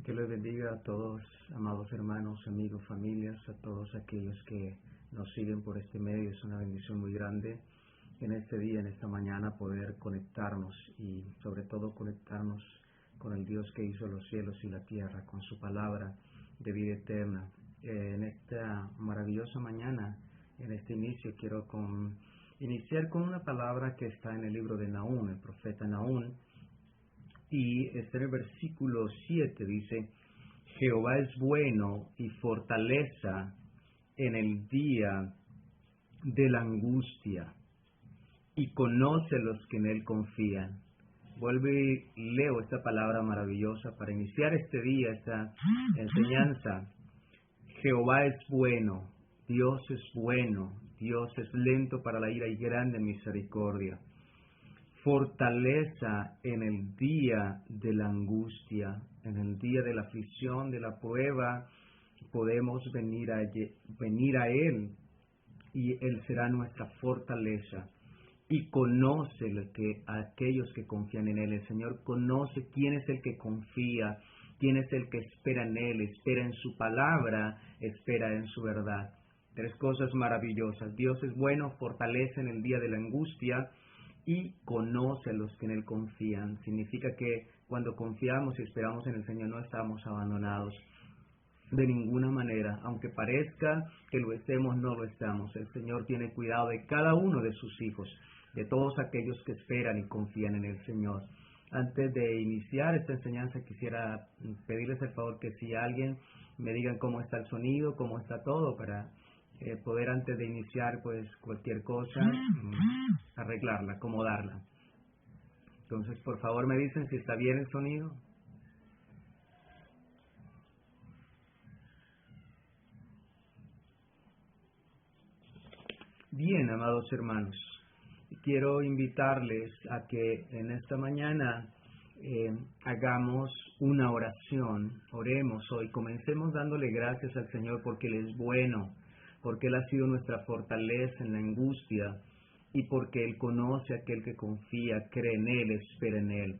Que les bendiga a todos, amados hermanos, amigos, familias, a todos aquellos que nos siguen por este medio. Es una bendición muy grande en este día, en esta mañana, poder conectarnos y sobre todo conectarnos con el Dios que hizo los cielos y la tierra, con su palabra de vida eterna. En esta maravillosa mañana, en este inicio, quiero iniciar con una palabra que está en el libro de Nahum, el profeta Nahum. Y está en el versículo 7, dice: Jehová es bueno y fortaleza en el día de la angustia, y conoce los que en él confían. Vuelvo y leo esta palabra maravillosa para iniciar este día, esta enseñanza. Jehová es bueno, Dios es bueno, Dios es lento para la ira y grande en misericordia. Fortaleza en el día de la angustia, en el día de la aflicción, de la prueba, podemos venir a Él y Él será nuestra fortaleza. Y conoce a aquellos que confían en Él. El Señor conoce quién es el que confía, quién es el que espera en Él, espera en su palabra, espera en su verdad. Tres cosas maravillosas. Dios es bueno, fortalece en el día de la angustia y conoce a los que en Él confían. Significa que cuando confiamos y esperamos en el Señor no estamos abandonados de ninguna manera. Aunque parezca que lo estemos, no lo estamos. El Señor tiene cuidado de cada uno de sus hijos, de todos aquellos que esperan y confían en el Señor. Antes de iniciar esta enseñanza, quisiera pedirles el favor que si alguien me digan cómo está el sonido, cómo está todo, para poder antes de iniciar pues cualquier cosa arreglarla, acomodarla. Entonces, por favor, me dicen si está bien el sonido. Bien, amados hermanos, quiero invitarles a que en esta mañana hagamos una oración, oremos hoy, comencemos dándole gracias al Señor porque Él es bueno, porque Él ha sido nuestra fortaleza en la angustia y porque Él conoce a aquel que confía, cree en Él, espera en Él.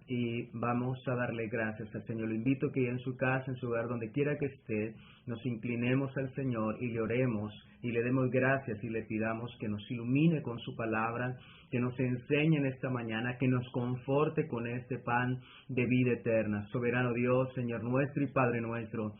Y vamos a darle gracias al Señor. Lo invito que en su casa, en su hogar, donde quiera que esté, nos inclinemos al Señor y le oremos y le demos gracias y le pidamos que nos ilumine con su palabra, que nos enseñe en esta mañana, que nos conforte con este pan de vida eterna. Soberano Dios, Señor nuestro y Padre nuestro,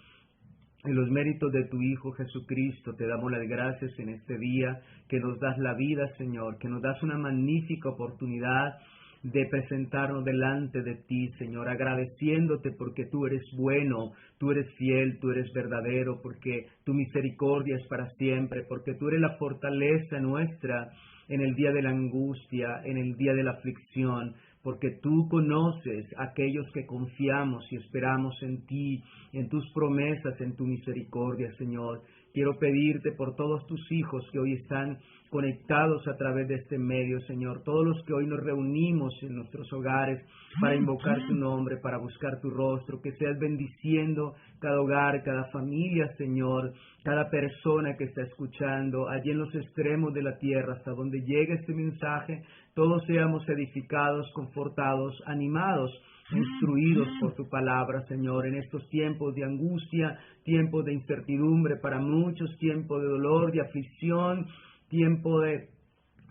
en los méritos de tu Hijo Jesucristo, te damos las gracias en este día, que nos das la vida, Señor, que nos das una magnífica oportunidad de presentarnos delante de ti, Señor, agradeciéndote porque tú eres bueno, tú eres fiel, tú eres verdadero, porque tu misericordia es para siempre, porque tú eres la fortaleza nuestra en el día de la angustia, en el día de la aflicción, porque tú conoces a aquellos que confiamos y esperamos en ti, en tus promesas, en tu misericordia, Señor. Quiero pedirte por todos tus hijos que hoy están conectados a través de este medio, Señor, todos los que hoy nos reunimos en nuestros hogares para invocar tu nombre, para buscar tu rostro, que seas bendiciendo cada hogar, cada familia, Señor, cada persona que está escuchando, allí en los extremos de la tierra, hasta donde llegue este mensaje, todos seamos edificados, confortados, animados, instruidos por tu palabra, Señor, en estos tiempos de angustia, tiempos de incertidumbre para muchos, tiempos de dolor, de aflicción, tiempo de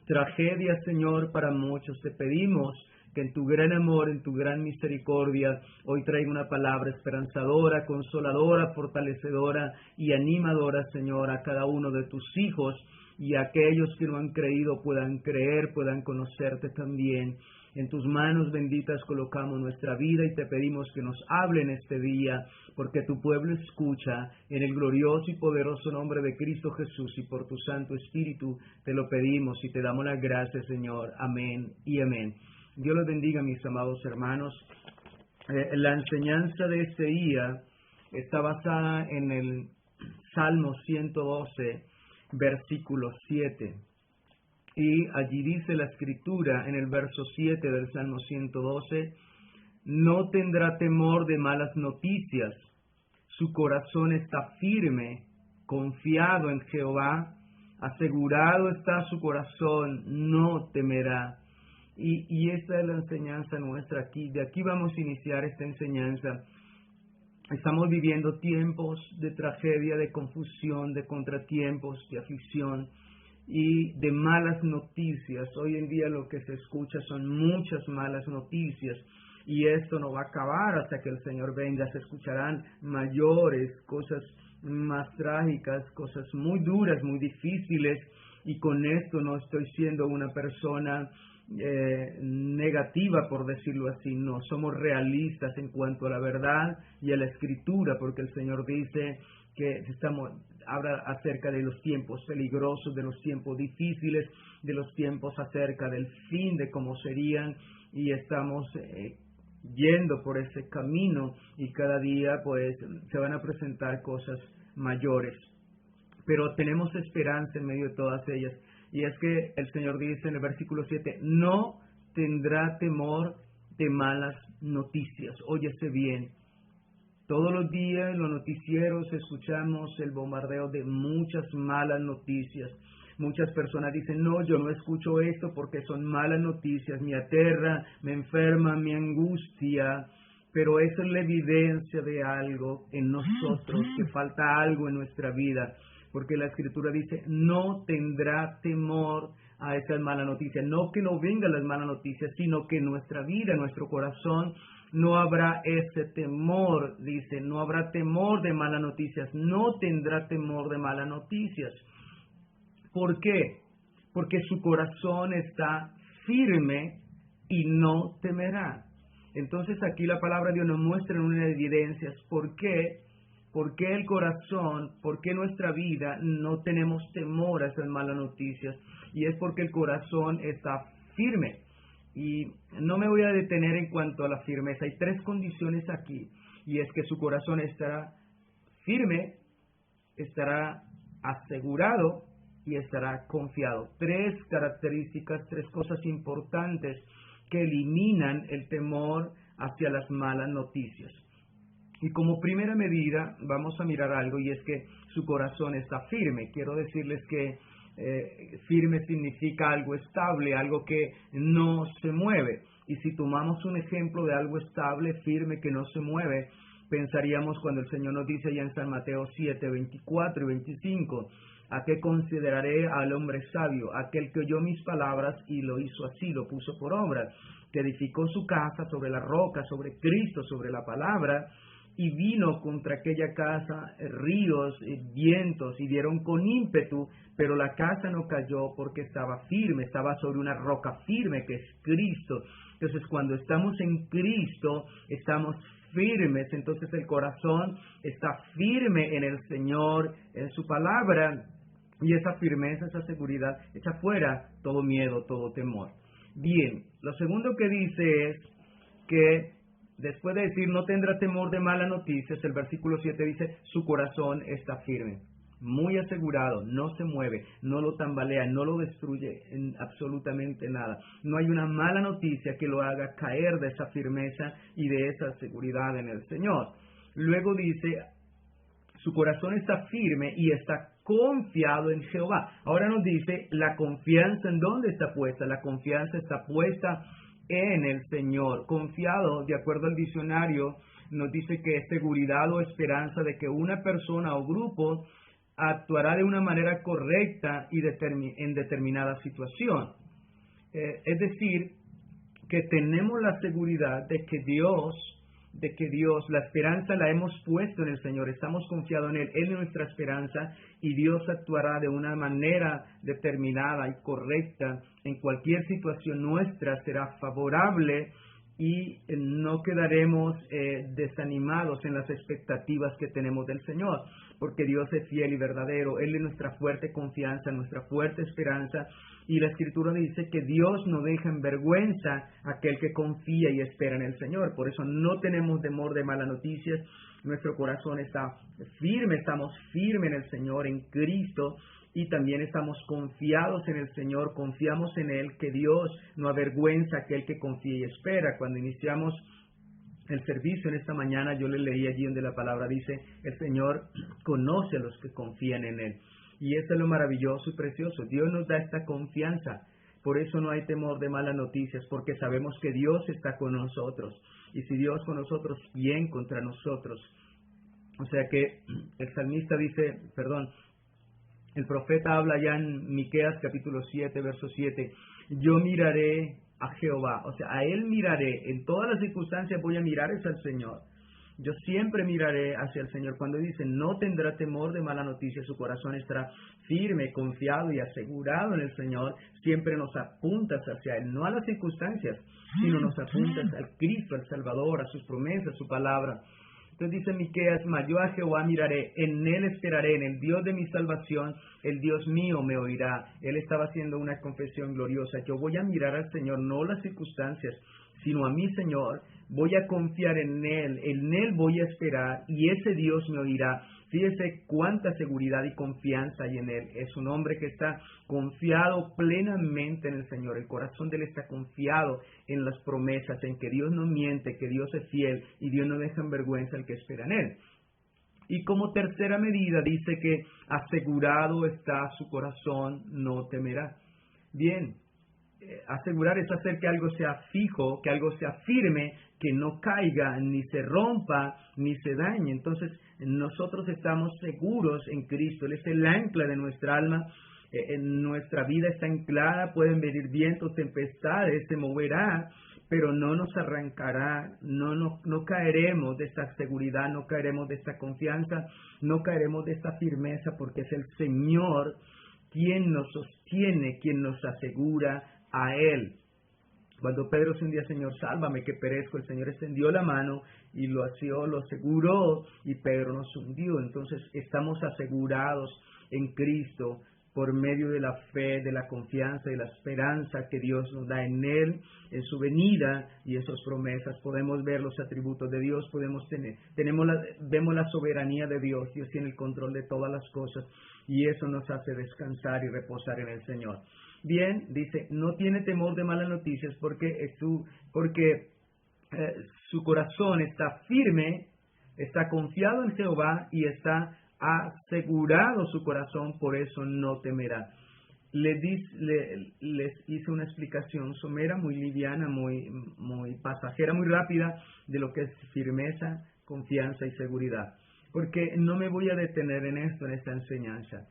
tragedia, Señor, para muchos. Te pedimos que en tu gran amor, en tu gran misericordia, hoy traiga una palabra esperanzadora, consoladora, fortalecedora y animadora, Señor, a cada uno de tus hijos, y aquellos que no han creído puedan creer, puedan conocerte también. En tus manos benditas colocamos nuestra vida y te pedimos que nos hable en este día, porque tu pueblo escucha. En el glorioso y poderoso nombre de Cristo Jesús y por tu Santo Espíritu te lo pedimos y te damos las gracias, Señor. Amén y amén. Dios los bendiga, mis amados hermanos. La enseñanza de este día está basada en el Salmo 112, versículo 7. Y allí dice la Escritura en el verso 7 del Salmo 112, no tendrá temor de malas noticias, su corazón está firme, confiado en Jehová, asegurado está su corazón, no temerá. Y esta es la enseñanza nuestra aquí, de aquí vamos a iniciar esta enseñanza. Estamos viviendo tiempos de tragedia, de confusión, de contratiempos, de aflicción y de malas noticias. Hoy en día lo que se escucha son muchas malas noticias y esto no va a acabar hasta que el Señor venga. Se escucharán mayores, cosas más trágicas, cosas muy duras, muy difíciles, y con esto no estoy siendo una persona negativa, por decirlo así. No, somos realistas en cuanto a la verdad y a la Escritura, porque el Señor dice que habla acerca de los tiempos peligrosos, de los tiempos difíciles, de los tiempos acerca del fin, de cómo serían, y estamos yendo por ese camino, y cada día pues se van a presentar cosas mayores, pero tenemos esperanza en medio de todas ellas. Y es que el Señor dice en el versículo 7, no tendrá temor de malas noticias. Óyese bien, todos los días en los noticieros escuchamos el bombardeo de muchas malas noticias. Muchas personas dicen, no, yo no escucho esto porque son malas noticias, me aterra, me enferma, me angustia. Pero esa es la evidencia de algo en nosotros, que falta algo en nuestra vida. Porque la Escritura dice, no tendrá temor a esas malas noticias. No que no vengan las malas noticias, sino que en nuestra vida, en nuestro corazón, no habrá ese temor. Dice, no habrá temor de malas noticias. No tendrá temor de malas noticias. ¿Por qué? Porque su corazón está firme y no temerá. Entonces aquí la palabra de Dios nos muestra en unas evidencias. ¿Por qué? ¿Por qué el corazón, por qué nuestra vida no tenemos temor a esas malas noticias? Y es porque el corazón está firme. Y no me voy a detener en cuanto a la firmeza. Hay tres condiciones aquí. Y es que su corazón estará firme, estará asegurado y estará confiado. Tres características, tres cosas importantes que eliminan el temor hacia las malas noticias. Y como primera medida vamos a mirar algo, y es que su corazón está firme. Quiero decirles que firme significa algo estable, algo que no se mueve. Y si tomamos un ejemplo de algo estable, firme, que no se mueve, pensaríamos cuando el Señor nos dice ya en San Mateo 7, 24 y 25, ¿a qué consideraré al hombre sabio? Aquel que oyó mis palabras y lo hizo así, lo puso por obra, que edificó su casa sobre la roca, sobre Cristo, sobre la palabra, y vino contra aquella casa ríos, vientos, y dieron con ímpetu, pero la casa no cayó porque estaba firme, estaba sobre una roca firme que es Cristo. Entonces cuando estamos en Cristo, estamos firmes, entonces el corazón está firme en el Señor, en su palabra, y esa firmeza, esa seguridad, echa fuera todo miedo, todo temor. Bien, lo segundo que dice es que después de decir no tendrá temor de malas noticias, el versículo 7 dice, su corazón está firme, muy asegurado, no se mueve, no lo tambalea, no lo destruye en absolutamente nada. No hay una mala noticia que lo haga caer de esa firmeza y de esa seguridad en el Señor. Luego dice, su corazón está firme y está confiado en Jehová. Ahora nos dice, la confianza, ¿en dónde está puesta? La confianza está puesta en el Señor. Confiado, de acuerdo al diccionario, nos dice que es seguridad o esperanza de que una persona o grupo actuará de una manera correcta y en determinada situación. Es decir, que tenemos la seguridad de que Dios, la esperanza la hemos puesto en el Señor, estamos confiados en Él, Él es nuestra esperanza, y Dios actuará de una manera determinada y correcta en cualquier situación nuestra, será favorable, y no quedaremos desanimados en las expectativas que tenemos del Señor, porque Dios es fiel y verdadero, Él es nuestra fuerte confianza, nuestra fuerte esperanza, y la Escritura dice que Dios no deja en vergüenza a aquel que confía y espera en el Señor. Por eso no tenemos temor de malas noticias, nuestro corazón está firme, estamos firmes en el Señor, en Cristo, y también estamos confiados en el Señor, confiamos en Él, que Dios no avergüenza a aquel que confía y espera. Cuando iniciamos el servicio en esta mañana, yo le leí allí donde la palabra dice, el Señor conoce a los que confían en Él. Y eso es lo maravilloso y precioso. Dios nos da esta confianza. Por eso no hay temor de malas noticias, porque sabemos que Dios está con nosotros. Y si Dios con nosotros, ¿quién contra nosotros? O sea que el salmista dice, perdón, el profeta habla ya en Miqueas capítulo 7, verso 7, yo miraré a Jehová, o sea, a Él miraré, en todas las circunstancias voy a mirar es al Señor. Yo siempre miraré hacia el Señor. Cuando dice, no tendrá temor de mala noticia, su corazón estará firme, confiado y asegurado en el Señor, siempre nos apuntas hacia Él, no a las circunstancias, sino nos apuntas al Cristo, al Salvador, a sus promesas, su palabra. Entonces dice Miqueas, mas yo a Jehová miraré, en Él esperaré, en el Dios de mi salvación, el Dios mío me oirá. Él estaba haciendo una confesión gloriosa. Yo voy a mirar al Señor, no las circunstancias, sino a mi Señor. Voy a confiar en Él voy a esperar y ese Dios me oirá. Fíjese cuánta seguridad y confianza hay en Él. Es un hombre que está confiado plenamente en el Señor. El corazón de Él está confiado en las promesas, en que Dios no miente, que Dios es fiel y Dios no deja en vergüenza al que espera en Él. Y como tercera medida dice que asegurado está su corazón, no temerá. Bien, asegurar es hacer que algo sea fijo, que algo sea firme, que no caiga, ni se rompa, ni se dañe. Entonces, nosotros estamos seguros en Cristo. Él es el ancla de nuestra alma. En nuestra vida está anclada, pueden venir vientos, tempestades, se moverá, pero no nos arrancará, no caeremos de esta seguridad, no caeremos de esta confianza, no caeremos de esta firmeza, porque es el Señor quien nos sostiene, quien nos asegura a Él. Cuando Pedro dice un día, Señor, sálvame que perezco, el Señor extendió la mano y lo asió, lo aseguró y Pedro nos hundió. Entonces estamos asegurados en Cristo por medio de la fe, de la confianza y la esperanza que Dios nos da en Él, en su venida y en sus promesas. Podemos ver los atributos de Dios, vemos la soberanía de Dios. Dios tiene el control de todas las cosas y eso nos hace descansar y reposar en el Señor. Bien, dice, no tiene temor de malas noticias porque su corazón está firme, está confiado en Jehová y está asegurado su corazón, por eso no temerá. Les hice una explicación somera, muy liviana, muy pasajera, muy rápida de lo que es firmeza, confianza y seguridad. Porque no me voy a detener en esto, en esta enseñanza.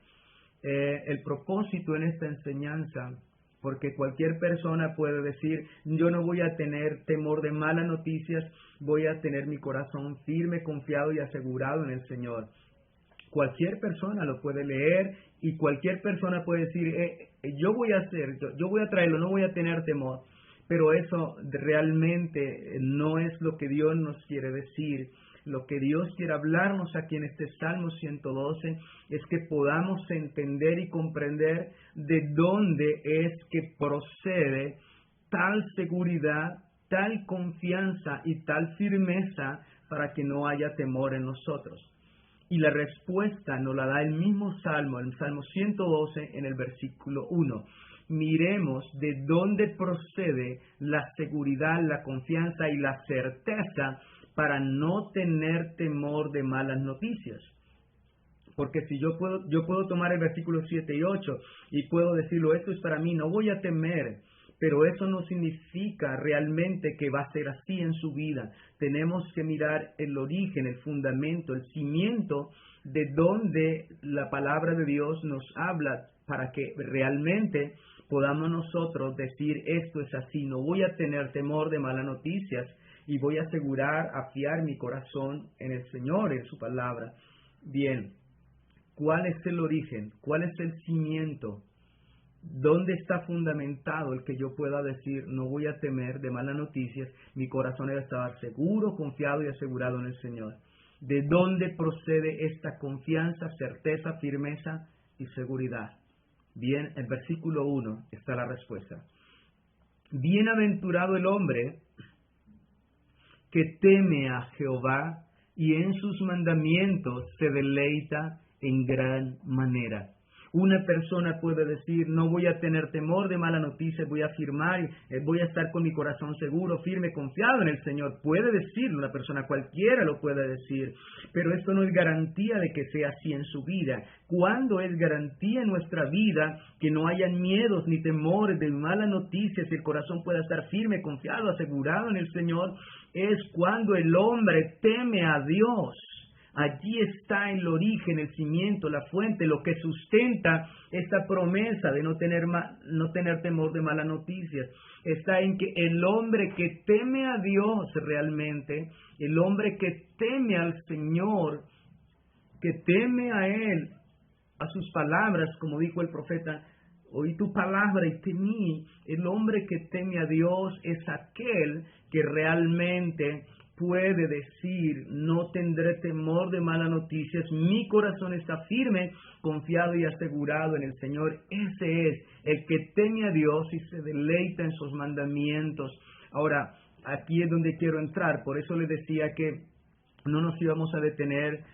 El propósito en esta enseñanza, porque cualquier persona puede decir, yo no voy a tener temor de malas noticias, voy a tener mi corazón firme, confiado y asegurado en el Señor. Cualquier persona lo puede leer y cualquier persona puede decir, yo voy a traerlo, no voy a tener temor. Pero eso realmente no es lo que Dios nos quiere decir. Lo que Dios quiere hablarnos aquí en este Salmo 112 es que podamos entender y comprender de dónde es que procede tal seguridad, tal confianza y tal firmeza para que no haya temor en nosotros. Y la respuesta nos la da el mismo Salmo, el Salmo 112 en el versículo 1. Miremos de dónde procede la seguridad, la confianza y la certeza para no tener temor de malas noticias. Porque si yo puedo tomar el versículo 7 y 8 y puedo decirlo, esto es para mí, no voy a temer, pero eso no significa realmente que va a ser así en su vida. Tenemos que mirar el origen, el fundamento, el cimiento de donde la palabra de Dios nos habla para que realmente podamos nosotros decir esto es así, no voy a tener temor de malas noticias y voy a afiar mi corazón en el Señor, en su palabra. Bien, ¿cuál es el origen? ¿Cuál es el cimiento? ¿Dónde está fundamentado el que yo pueda decir no voy a temer de malas noticias? Mi corazón debe estar seguro, confiado y asegurado en el Señor. ¿De dónde procede esta confianza, certeza, firmeza y seguridad? Bien, en versículo 1 está la respuesta. Bienaventurado el hombre que teme a Jehová y en sus mandamientos se deleita en gran manera. Una persona puede decir, no voy a tener temor de mala noticia, voy a afirmar, voy a estar con mi corazón seguro, firme, confiado en el Señor. Puede decirlo, una persona cualquiera lo puede decir, pero esto no es garantía de que sea así en su vida. ¿Cuándo es garantía en nuestra vida que no hayan miedos ni temores de malas noticias y el corazón pueda estar firme, confiado, asegurado en el Señor? Es cuando el hombre teme a Dios. Allí está el origen, el cimiento, la fuente, lo que sustenta esta promesa de no tener temor de malas noticias. Está en que el hombre que teme a Dios realmente, el hombre que teme al Señor, que teme a Él, a sus palabras, como dijo el profeta, oí tu palabra y temí. El hombre que teme a Dios es aquel que realmente puede decir, no tendré temor de malas noticias, mi corazón está firme, confiado y asegurado en el Señor. Ese es el que teme a Dios y se deleita en sus mandamientos. Ahora, aquí es donde quiero entrar, por eso les decía que no nos íbamos a detener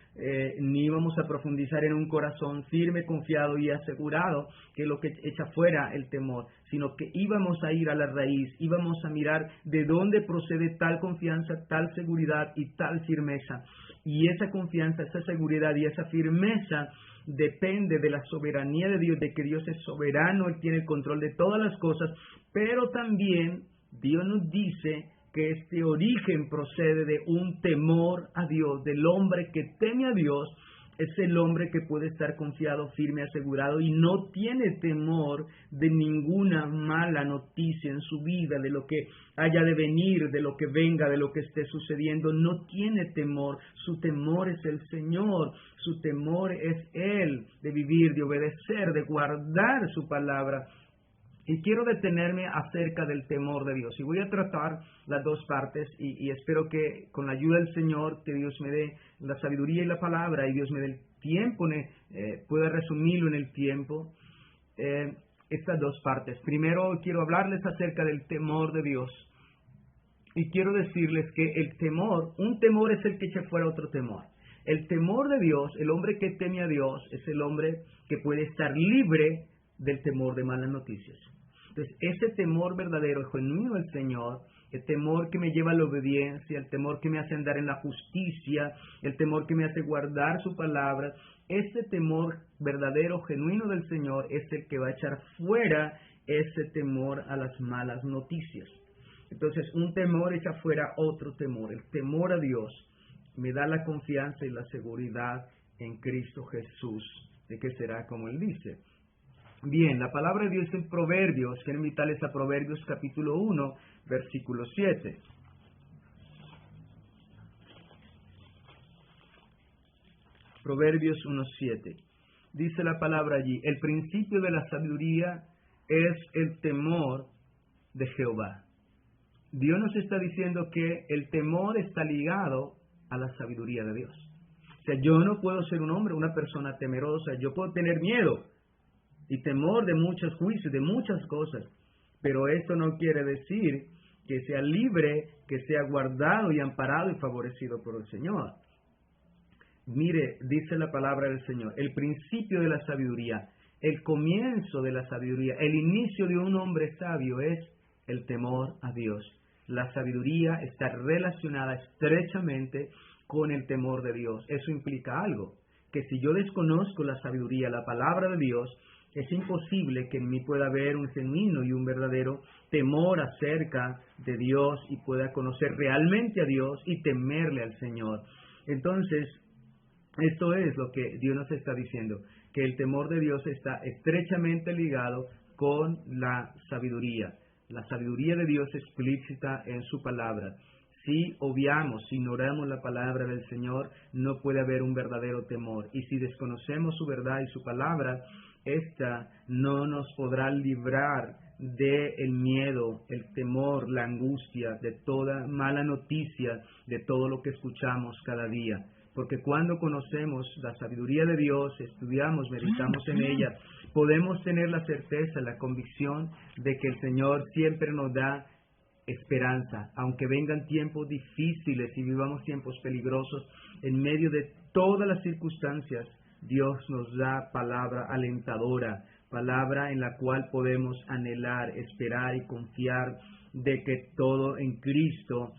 ni íbamos a profundizar en un corazón firme, confiado y asegurado, que es lo que echa fuera el temor, sino que íbamos a ir a la raíz, íbamos a mirar de dónde procede tal confianza, tal seguridad y tal firmeza. Y esa confianza, esa seguridad y esa firmeza depende de la soberanía de Dios, de que Dios es soberano, Él tiene el control de todas las cosas, pero también Dios nos dice que este origen procede de un temor a Dios, del hombre que teme a Dios, es el hombre que puede estar confiado, firme, asegurado y no tiene temor de ninguna mala noticia en su vida, de lo que haya de venir, de lo que venga, de lo que esté sucediendo. No tiene temor, su temor es el Señor, su temor es Él, de vivir, de obedecer, de guardar su palabra. Y quiero detenerme acerca del temor de Dios. Y voy a tratar las dos partes y espero que con la ayuda del Señor, que Dios me dé la sabiduría y la palabra y Dios me dé el tiempo, pueda resumirlo en el tiempo, estas dos partes. Primero quiero hablarles acerca del temor de Dios. Y quiero decirles que el temor, un temor es el que echa fuera otro temor. El temor de Dios, el hombre que teme a Dios, es el hombre que puede estar libre del temor de malas noticias. Entonces, ese temor verdadero, genuino del Señor, el temor que me lleva a la obediencia, el temor que me hace andar en la justicia, el temor que me hace guardar su palabra, ese temor verdadero, genuino del Señor es el que va a echar fuera ese temor a las malas noticias. Entonces, un temor echa fuera otro temor. El temor a Dios me da la confianza y la seguridad en Cristo Jesús, de que será como Él dice. Bien, la palabra de Dios en Proverbios, quiero invitarles a Proverbios capítulo 1, versículo 7. Proverbios 1:7. Dice la palabra allí, el principio de la sabiduría es el temor de Jehová. Dios nos está diciendo que el temor está ligado a la sabiduría de Dios. O sea, yo no puedo ser un hombre, una persona temerosa, yo puedo tener miedo y temor de muchos juicios, de muchas cosas, pero esto no quiere decir que sea libre, que sea guardado y amparado y favorecido por el Señor. Mire, dice la palabra del Señor, el principio de la sabiduría, el comienzo de la sabiduría, el inicio de un hombre sabio es el temor a Dios. La sabiduría está relacionada estrechamente con el temor de Dios. Eso implica algo, que si yo desconozco la sabiduría, la palabra de Dios, es imposible que en mí pueda haber un genuino y un verdadero temor acerca de Dios y pueda conocer realmente a Dios y temerle al Señor. Entonces, esto es lo que Dios nos está diciendo, que el temor de Dios está estrechamente ligado con la sabiduría. La sabiduría de Dios es explícita en su palabra. Si obviamos, si ignoramos la palabra del Señor, no puede haber un verdadero temor. Y si desconocemos su verdad y su palabra, esta no nos podrá librar del miedo, el temor, la angustia, de toda mala noticia, de todo lo que escuchamos cada día. Porque cuando conocemos la sabiduría de Dios, estudiamos, meditamos en ella, podemos tener la certeza, la convicción de que el Señor siempre nos da esperanza, aunque vengan tiempos difíciles y vivamos tiempos peligrosos, en medio de todas las circunstancias, Dios nos da palabra alentadora, palabra en la cual podemos anhelar, esperar y confiar de que todo en Cristo,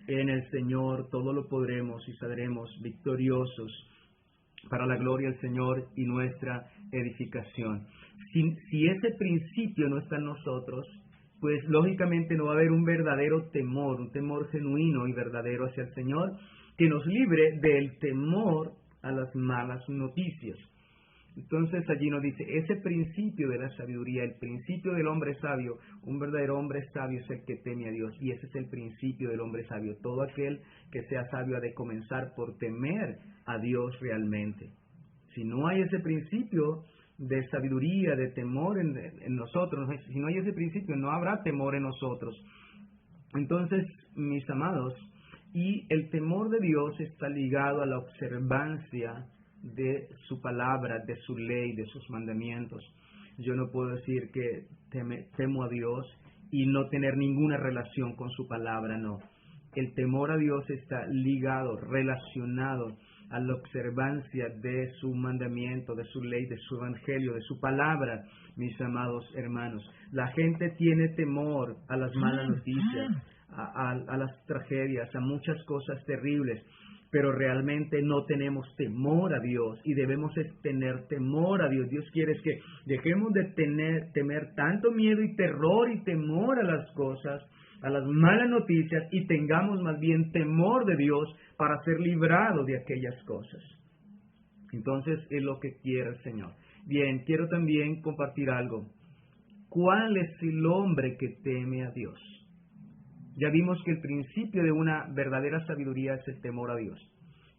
en el Señor, todo lo podremos y saldremos victoriosos para la gloria del Señor y nuestra edificación. Si ese principio no está en nosotros, pues lógicamente no va a haber un verdadero temor, un temor genuino y verdadero hacia el Señor, que nos libre del temor a las malas noticias. Entonces allí nos dice, ese principio de la sabiduría, el principio del hombre sabio, un verdadero hombre sabio es el que teme a Dios, y ese es el principio del hombre sabio. Todo aquel que sea sabio ha de comenzar por temer a Dios realmente. Si no hay ese principio de sabiduría, de temor en nosotros, si no hay ese principio, no habrá temor en nosotros. Entonces, mis amados, y el temor de Dios está ligado a la observancia de su palabra, de su ley, de sus mandamientos. Yo no puedo decir que temo a Dios y no tener ninguna relación con su palabra, no. El temor a Dios está ligado, relacionado a la observancia de su mandamiento, de su ley, de su evangelio, de su palabra, mis amados hermanos. La gente tiene temor a las malas noticias, a las tragedias, a muchas cosas terribles, pero realmente no tenemos temor a Dios y debemos tener temor a Dios. Dios quiere que dejemos de temer tanto miedo y terror y temor a las cosas, a las malas noticias, y tengamos más bien temor de Dios para ser librados de aquellas cosas. Entonces es lo que quiere el Señor. Bien, quiero también compartir algo. ¿Cuál es el hombre que teme a Dios? Ya vimos que el principio de una verdadera sabiduría es el temor a Dios,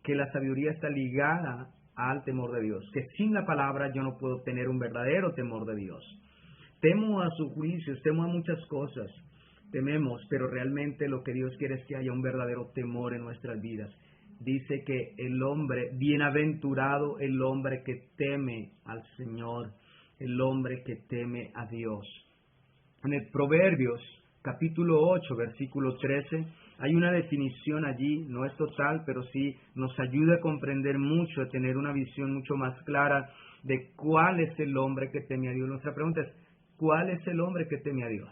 que la sabiduría está ligada al temor de Dios, que sin la palabra yo no puedo tener un verdadero temor de Dios. Temo a sus juicios, temo a muchas cosas, tememos, pero realmente lo que Dios quiere es que haya un verdadero temor en nuestras vidas. Dice que el hombre, bienaventurado el hombre que teme al Señor, el hombre que teme a Dios. En el Proverbios, capítulo 8, versículo 13, hay una definición allí, no es total, pero sí nos ayuda a comprender mucho, a tener una visión mucho más clara de cuál es el hombre que teme a Dios. Nuestra pregunta es, ¿cuál es el hombre que teme a Dios?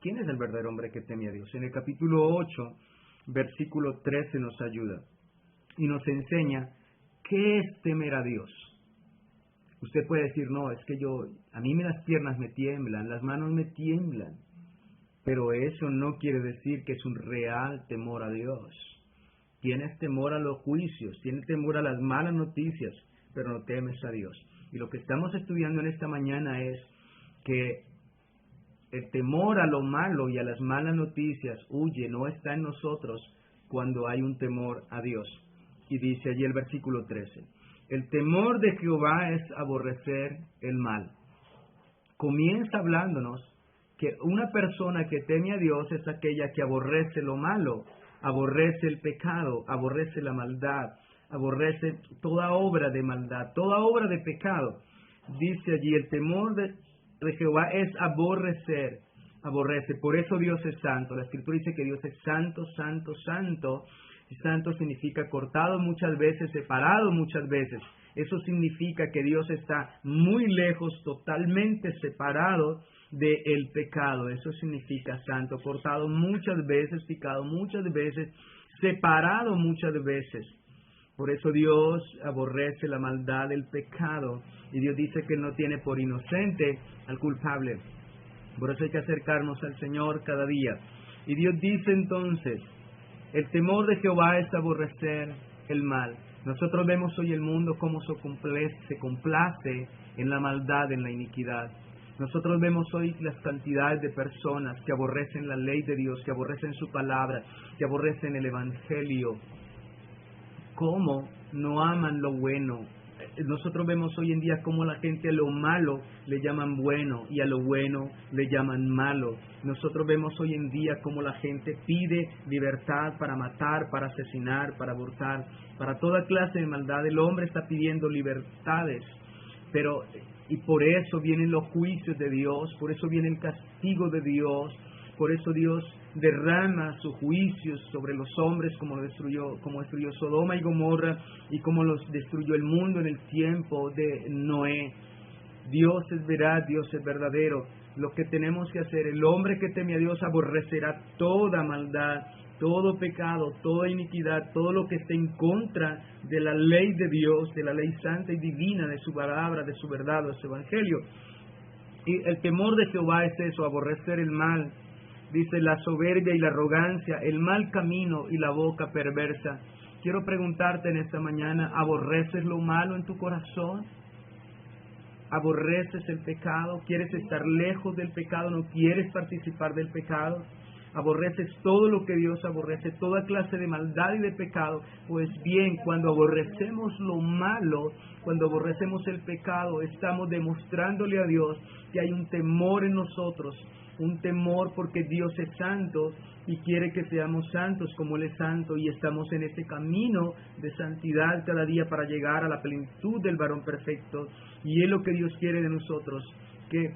¿Quién es el verdadero hombre que teme a Dios? En el capítulo 8, versículo 13 nos ayuda y nos enseña qué es temer a Dios. Usted puede decir, no, es que a mí las piernas me tiemblan, las manos me tiemblan. Pero eso no quiere decir que es un real temor a Dios. Tienes temor a los juicios, tienes temor a las malas noticias, pero no temes a Dios. Y lo que estamos estudiando en esta mañana es que el temor a lo malo y a las malas noticias huye, no está en nosotros cuando hay un temor a Dios. Y dice allí el versículo 13, el temor de Jehová es aborrecer el mal. Comienza hablándonos que una persona que teme a Dios es aquella que aborrece lo malo, aborrece el pecado, aborrece la maldad, aborrece toda obra de maldad, toda obra de pecado. Dice allí, el temor de Jehová es aborrecer, aborrece. Por eso Dios es santo. La Escritura dice que Dios es santo, santo, santo. Y santo significa cortado muchas veces, separado muchas veces. Eso significa que Dios está muy lejos, totalmente separado del pecado. Eso significa santo, cortado muchas veces, picado muchas veces, separado muchas veces. Por eso Dios aborrece la maldad del pecado y Dios dice que no tiene por inocente al culpable. Por eso hay que acercarnos al Señor cada día. Y Dios dice entonces, el temor de Jehová es aborrecer el mal. Nosotros vemos hoy el mundo cómo se complace en la maldad, en la iniquidad. Nosotros vemos hoy las cantidades de personas que aborrecen la ley de Dios, que aborrecen su palabra, que aborrecen el evangelio. ¿Cómo no aman lo bueno? Nosotros vemos hoy en día cómo la gente a lo malo le llaman bueno y a lo bueno le llaman malo. Nosotros vemos hoy en día cómo la gente pide libertad para matar, para asesinar, para abortar, para toda clase de maldad. El hombre está pidiendo libertades, y por eso vienen los juicios de Dios, por eso viene el castigo de Dios, por eso Dios derrama sus juicios sobre los hombres como destruyó Sodoma y Gomorra y como los destruyó el mundo en el tiempo de Noé. Dios es veraz, Dios es verdadero. Lo que tenemos que hacer, el hombre que teme a Dios aborrecerá toda maldad, todo pecado, toda iniquidad, todo lo que esté en contra de la ley de Dios, de la ley santa y divina, de su palabra, de su verdad, de su evangelio. Y el temor de Jehová es eso, aborrecer el mal. Dice la soberbia y la arrogancia, el mal camino y la boca perversa. Quiero preguntarte en esta mañana, ¿aborreces lo malo en tu corazón? ¿Aborreces el pecado? ¿Quieres estar lejos del pecado? ¿No quieres participar del pecado? ¿Aborreces todo lo que Dios aborrece, toda clase de maldad y de pecado? Pues bien, cuando aborrecemos lo malo, cuando aborrecemos el pecado, estamos demostrándole a Dios que hay un temor en nosotros, un temor porque Dios es santo y quiere que seamos santos como Él es santo, y estamos en ese camino de santidad cada día para llegar a la plenitud del varón perfecto. Y es lo que Dios quiere de nosotros, que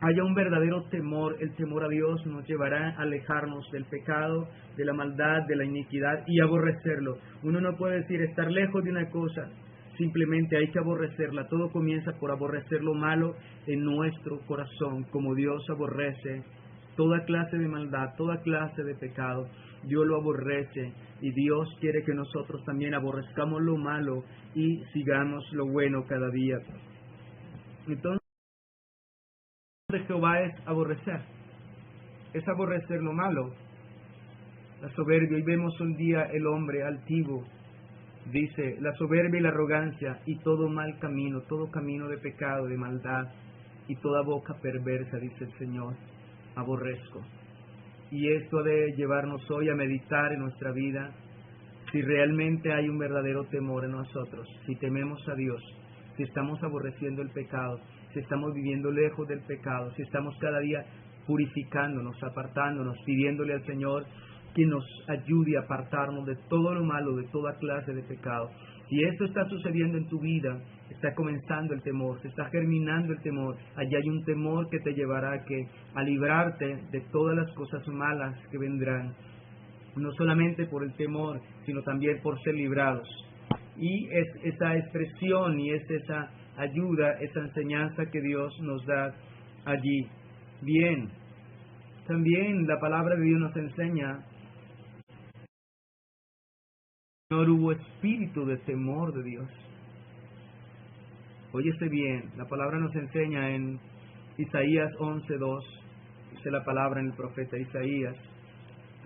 haya un verdadero temor. El temor a Dios nos llevará a alejarnos del pecado, de la maldad, de la iniquidad y aborrecerlo. Uno no puede decir estar lejos de una cosa, simplemente hay que aborrecerla. Todo comienza por aborrecer lo malo en nuestro corazón, como Dios aborrece toda clase de maldad, toda clase de pecado. Dios lo aborrece y Dios quiere que nosotros también aborrezcamos lo malo y sigamos lo bueno cada día. Entonces, de Jehová es aborrecer lo malo, la soberbia. Y vemos un día el hombre altivo, dice, la soberbia y la arrogancia y todo mal camino, todo camino de pecado, de maldad y toda boca perversa, dice el Señor, aborrezco. Y esto ha de llevarnos hoy a meditar en nuestra vida si realmente hay un verdadero temor en nosotros, si tememos a Dios, si estamos aborreciendo el pecado, si estamos viviendo lejos del pecado, si estamos cada día purificándonos, apartándonos, pidiéndole al Señor que nos ayude a apartarnos de todo lo malo, de toda clase de pecado. Si esto está sucediendo en tu vida, está comenzando el temor, se está germinando el temor. Allí hay un temor que te llevará a librarte de todas las cosas malas que vendrán, no solamente por el temor, sino también por ser librados. Y es esa expresión y es esa ayuda, esa enseñanza que Dios nos da allí. Bien, también la palabra de Dios nos enseña, no hubo espíritu de temor de Dios. Óyese bien, la palabra nos enseña en Isaías 11:2, dice la palabra en el profeta Isaías,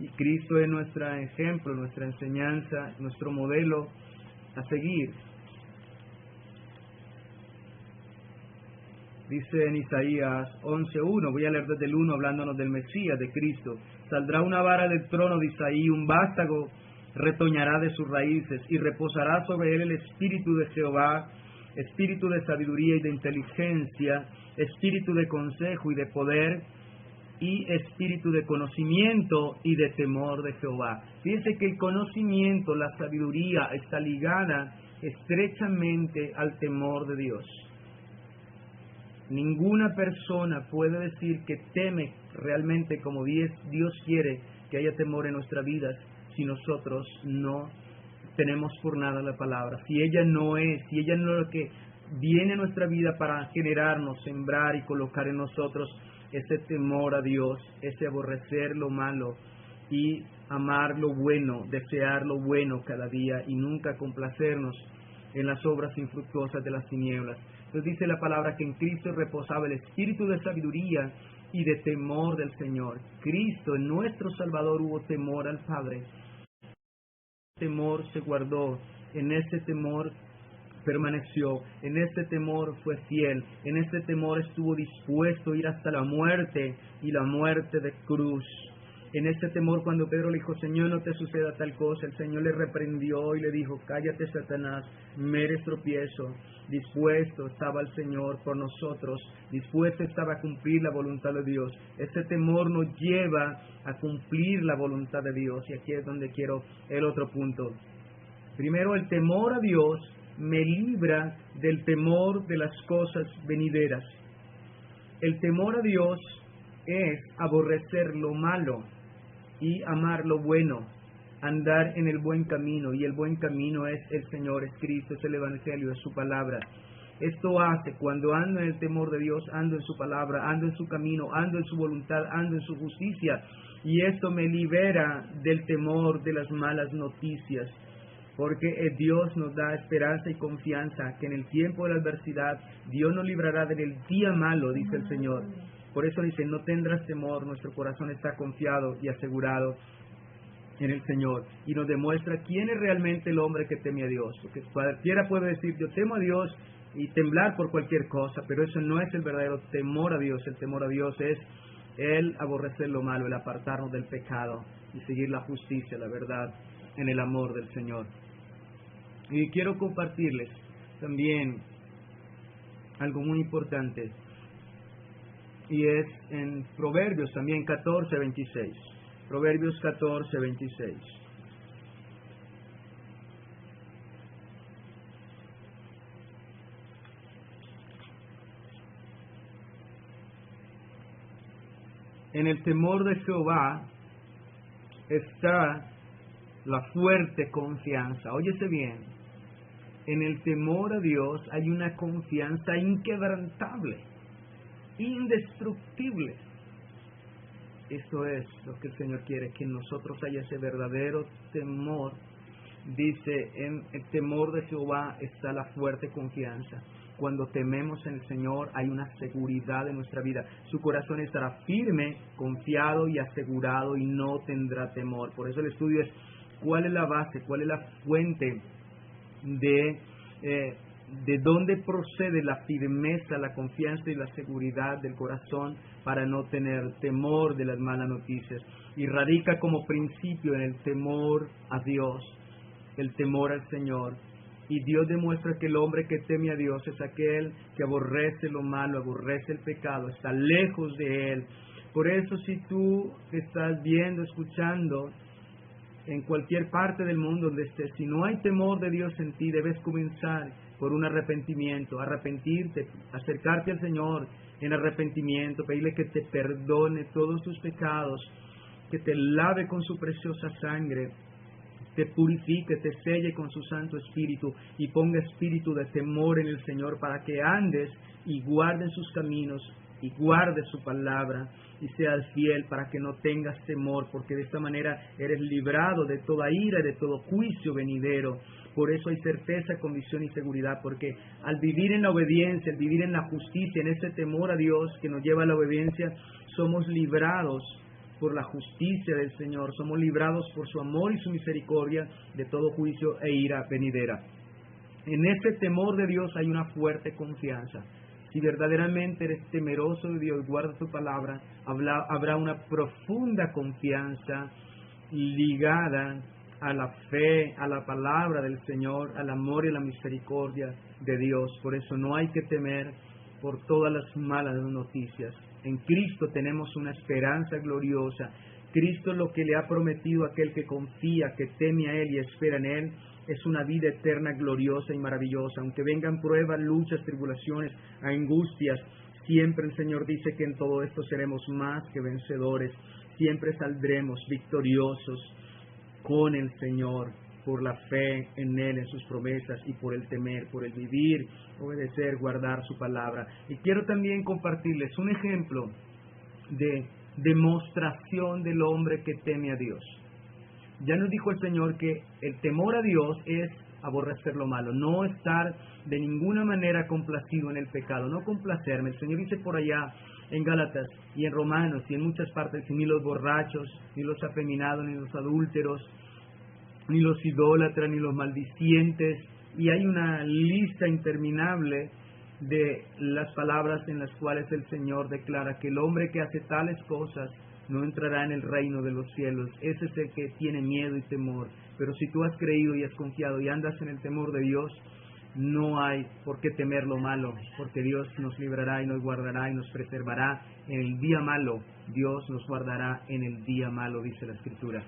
y Cristo es nuestro ejemplo, nuestra enseñanza, nuestro modelo a seguir. Dice en Isaías 11:1, voy a leer desde el 1 hablándonos del Mesías, de Cristo. Saldrá una vara del trono de Isaí, un vástago retoñará de sus raíces y reposará sobre él el espíritu de Jehová, espíritu de sabiduría y de inteligencia, espíritu de consejo y de poder y espíritu de conocimiento y de temor de Jehová. Fíjense que el conocimiento, la sabiduría está ligada estrechamente al temor de Dios. Ninguna persona puede decir que teme realmente como Dios quiere que haya temor en nuestra vida si nosotros no tenemos por nada la palabra. Si ella no es lo que viene a nuestra vida para generarnos, sembrar y colocar en nosotros ese temor a Dios, ese aborrecer lo malo y amar lo bueno, desear lo bueno cada día y nunca complacernos en las obras infructuosas de las tinieblas. Entonces dice la palabra que en Cristo reposaba el espíritu de sabiduría y de temor del Señor. Cristo, en nuestro Salvador, hubo temor al Padre. Temor se guardó, en ese temor permaneció, en ese temor fue fiel, en ese temor estuvo dispuesto a ir hasta la muerte y la muerte de cruz. En ese temor, cuando Pedro le dijo, Señor, no te suceda tal cosa, el Señor le reprendió y le dijo, cállate, Satanás, me eres tropiezo. Dispuesto estaba el Señor por nosotros, dispuesto estaba a cumplir la voluntad de Dios. Ese temor nos lleva a cumplir la voluntad de Dios. Y aquí es donde quiero el otro punto. Primero, el temor a Dios me libra del temor de las cosas venideras. El temor a Dios es aborrecer lo malo y amar lo bueno, andar en el buen camino, y el buen camino es el Señor, es Cristo, es el Evangelio, es su palabra. Esto hace, cuando ando en el temor de Dios, ando en su palabra, ando en su camino, ando en su voluntad, ando en su justicia, y esto me libera del temor de las malas noticias. porque Dios nos da esperanza y confianza que en el tiempo de la adversidad Dios nos librará del día malo, dice el Señor. Por eso dice, no tendrás temor, nuestro corazón está confiado y asegurado en el Señor, y nos demuestra quién es realmente el hombre que teme a Dios, porque cualquiera puede decir, yo temo a Dios y temblar por cualquier cosa, pero eso no es el verdadero temor a Dios. El temor a Dios es el aborrecer lo malo, el apartarnos del pecado y seguir la justicia, la verdad, en el amor del Señor. Y quiero compartirles también algo muy importante, y es en Proverbios también 14:26. Proverbios 14:26. En el temor de Jehová está la fuerte confianza. Óyese bien, en el temor a Dios hay una confianza inquebrantable, indestructible. Esto es lo que el Señor quiere, que en nosotros haya ese verdadero temor. Dice, en el temor de Jehová está la fuerte confianza. Cuando tememos en el Señor hay una seguridad en nuestra vida. Su corazón estará firme, confiado y asegurado, y no tendrá temor. Por eso el estudio es cuál es la base, cuál es la fuente de dónde procede la firmeza, la confianza y la seguridad del corazón para no tener temor de las malas noticias. Y radica como principio en el temor a Dios, el temor al Señor. Y Dios demuestra que el hombre que teme a Dios es aquel que aborrece lo malo, aborrece el pecado, está lejos de él. Por eso, si tú estás viendo, escuchando, en cualquier parte del mundo donde estés, si no hay temor de Dios en ti, debes comenzar por un arrepentimiento, arrepentirte, acercarte al Señor en arrepentimiento, pedirle que te perdone todos tus pecados, que te lave con su preciosa sangre, te purifique, te selle con su Santo Espíritu y ponga espíritu de temor en el Señor para que andes y guardes sus caminos y guardes su palabra y seas fiel para que no tengas temor, porque de esta manera eres librado de toda ira y de todo juicio venidero. Por eso hay certeza, convicción y seguridad, porque al vivir en la obediencia, al vivir en la justicia, en ese temor a Dios que nos lleva a la obediencia, somos librados por la justicia del Señor, somos librados por su amor y su misericordia de todo juicio e ira venidera. En ese temor de Dios hay una fuerte confianza. Si verdaderamente eres temeroso de Dios, guarda tu palabra, habrá una profunda confianza ligada a la fe, a la palabra del Señor, al amor y a la misericordia de Dios. Por eso no hay que temer por todas las malas noticias. En Cristo tenemos una esperanza gloriosa. Cristo lo que le ha prometido a aquel que confía, que teme a Él y espera en Él, es una vida eterna, gloriosa y maravillosa. Aunque vengan pruebas, luchas, tribulaciones, angustias, siempre el Señor dice que en todo esto seremos más que vencedores. Siempre saldremos victoriosos con el Señor por la fe en Él, en sus promesas y por el temer, por el vivir, obedecer, guardar su palabra. Y quiero también compartirles un ejemplo de demostración del hombre que teme a Dios. Ya nos dijo el Señor que el temor a Dios es aborrecer lo malo, no estar de ninguna manera complacido en el pecado, no complacerme. El Señor dice por allá en Gálatas y en Romanos y en muchas partes, ni los borrachos, ni los afeminados, ni los adúlteros, ni los idólatras, ni los maldicientes, y hay una lista interminable de las palabras en las cuales el Señor declara que el hombre que hace tales cosas no entrará en el reino de los cielos. Ese es el que tiene miedo y temor. Pero si tú has creído y has confiado y andas en el temor de Dios, no hay por qué temer lo malo, porque Dios nos librará y nos guardará y nos preservará en el día malo. Dios nos guardará en el día malo, dice la Escritura.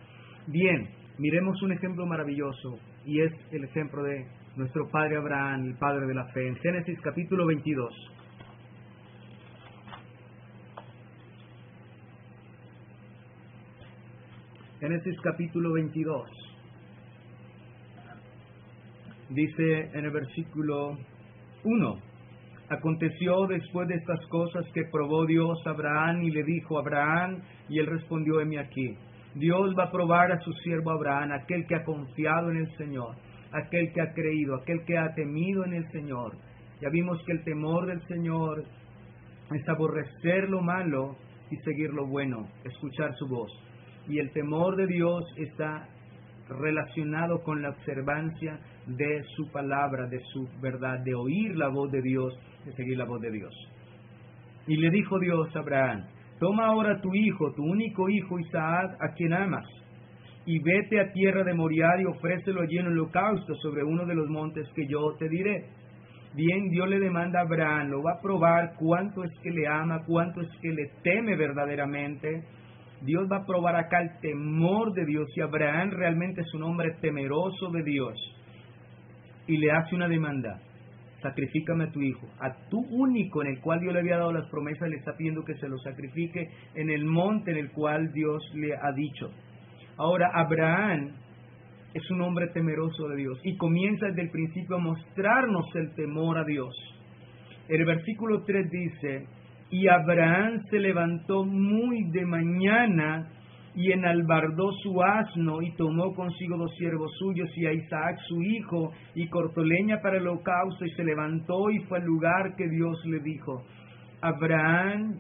Bien, miremos un ejemplo maravilloso, y es el ejemplo de nuestro padre Abraham, el padre de la fe, en Génesis capítulo 22. Génesis capítulo 22. Dice en el versículo 1: Aconteció después de estas cosas que probó Dios a Abraham y le dijo: Abraham, y él respondió: heme aquí. Dios va a probar a su siervo Abraham, aquel que ha confiado en el Señor. aquel que ha creído, aquel que ha temido en el Señor. Ya vimos que el temor del Señor es aborrecer lo malo y seguir lo bueno, escuchar su voz. Y el temor de Dios está relacionado con la observancia de su palabra, de su verdad, de oír la voz de Dios, de seguir la voz de Dios. Y le dijo Dios a Abraham: toma ahora tu hijo, tu único hijo Isaac, a quien amas, y vete a tierra de Moriah y ofrécelo allí en holocausto sobre uno de los montes que yo te diré. Bien, Dios le demanda a Abraham, lo va a probar cuánto es que le ama, cuánto es que le teme verdaderamente. Dios va a probar acá el temor de Dios, si Abraham realmente es un hombre temeroso de Dios. Y le hace una demanda: sacrifícame a tu hijo, a tu único, en el cual Dios le había dado las promesas. Le está pidiendo que se lo sacrifique en el monte en el cual Dios le ha dicho. Ahora, Abraham es un hombre temeroso de Dios y comienza desde el principio a mostrarnos el temor a Dios. El versículo 3 dice: y Abraham se levantó muy de mañana y enalbardó su asno y tomó consigo 2 siervos suyos y a Isaac su hijo y cortó leña para el holocausto y se levantó y fue al lugar que Dios le dijo. Abraham,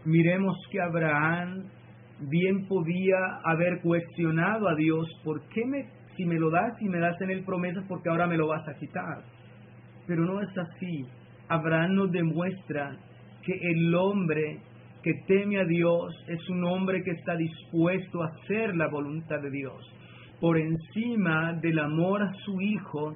miremos que Abraham bien podía haber cuestionado a Dios: ¿por qué si me lo das y me das en él promesas, porque ahora me lo vas a quitar? Pero no es así. Abraham nos demuestra que el hombre que teme a Dios es un hombre que está dispuesto a hacer la voluntad de Dios, por encima del amor a su hijo,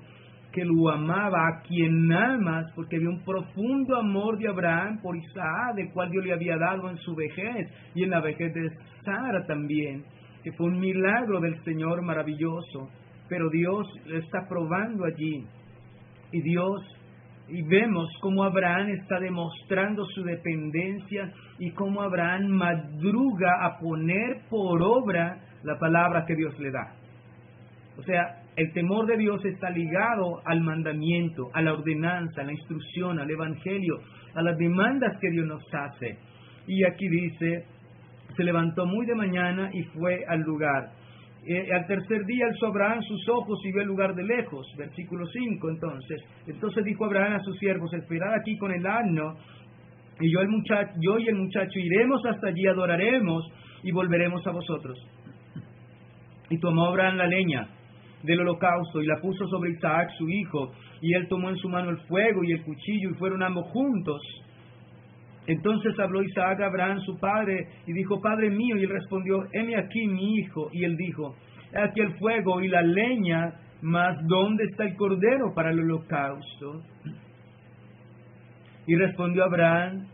que lo amaba, a quien amas, porque había un profundo amor de Abraham por Isaac, del cual Dios le había dado en su vejez y en la vejez de Sara también, que fue un milagro del Señor maravilloso. Pero Dios lo está probando allí, y vemos cómo Abraham está demostrando su dependencia y cómo Abraham madruga a poner por obra la palabra que Dios le da. O sea, el temor de Dios está ligado al mandamiento, a la ordenanza, a la instrucción, al evangelio, a las demandas que Dios nos hace. Y aquí dice: se levantó muy de mañana y fue al lugar. Al tercer día alzó Abraham sus ojos y vio el lugar de lejos. Versículo 5, entonces dijo Abraham a sus siervos: esperad aquí con el asno, y yo y el muchacho iremos hasta allí, adoraremos y volveremos a vosotros. Y tomó Abraham la leña del holocausto y la puso sobre Isaac su hijo, y él tomó en su mano el fuego y el cuchillo, y fueron ambos juntos. Entonces habló Isaac a Abraham su padre y dijo: Padre mío. Y él respondió: heme aquí mi hijo. Y él dijo: he aquí el fuego y la leña, mas ¿dónde está el cordero para el holocausto? Y respondió Abraham: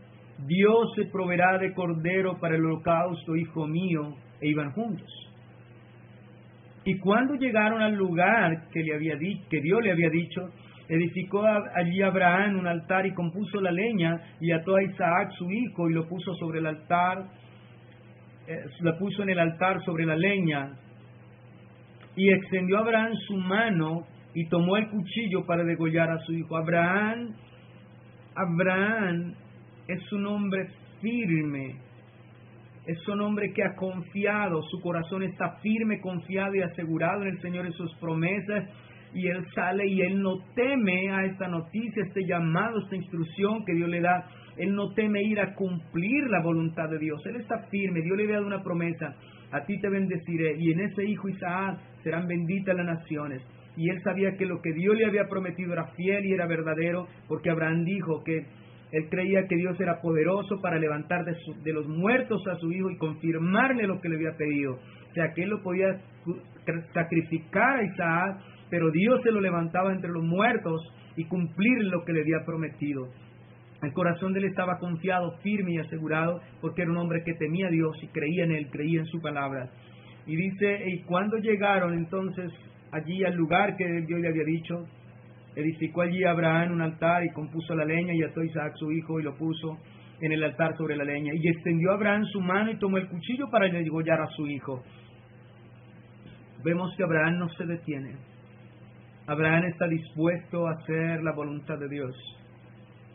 Dios se proveerá de cordero para el holocausto, hijo mío. E iban juntos. Y cuando llegaron al lugar que Dios le había dicho, edificó allí Abraham un altar y compuso la leña y ató a Isaac su hijo y lo puso sobre el altar, la puso en el altar sobre la leña. Y extendió Abraham su mano y tomó el cuchillo para degollar a su hijo. Abraham es un hombre firme, es un hombre que ha confiado, su corazón está firme, confiado y asegurado en el Señor y sus promesas. Y él sale y él no teme a esta noticia, este llamado, esta instrucción que Dios le da. Él no teme ir a cumplir la voluntad de Dios. Él está firme. Dios le había dado una promesa: a ti te bendeciré, y en ese hijo Isaac serán benditas las naciones. Y él sabía que lo que Dios le había prometido era fiel y era verdadero, porque Abraham dijo que él creía que Dios era poderoso para levantar de los muertos a su hijo y confirmarle lo que le había pedido. O sea, que él lo podía sacrificar a Isaac, pero Dios se lo levantaba entre los muertos y cumplir lo que le había prometido. El corazón de él estaba confiado, firme y asegurado, porque era un hombre que temía a Dios y creía en él, creía en su palabra. Y dice: y cuando llegaron entonces allí al lugar que Dios le había dicho, edificó allí Abraham un altar y compuso la leña y ató a Isaac su hijo y lo puso en el altar sobre la leña. Y extendió Abraham su mano y tomó el cuchillo para degollar a su hijo. Vemos que Abraham no se detiene. Abraham está dispuesto a hacer la voluntad de Dios.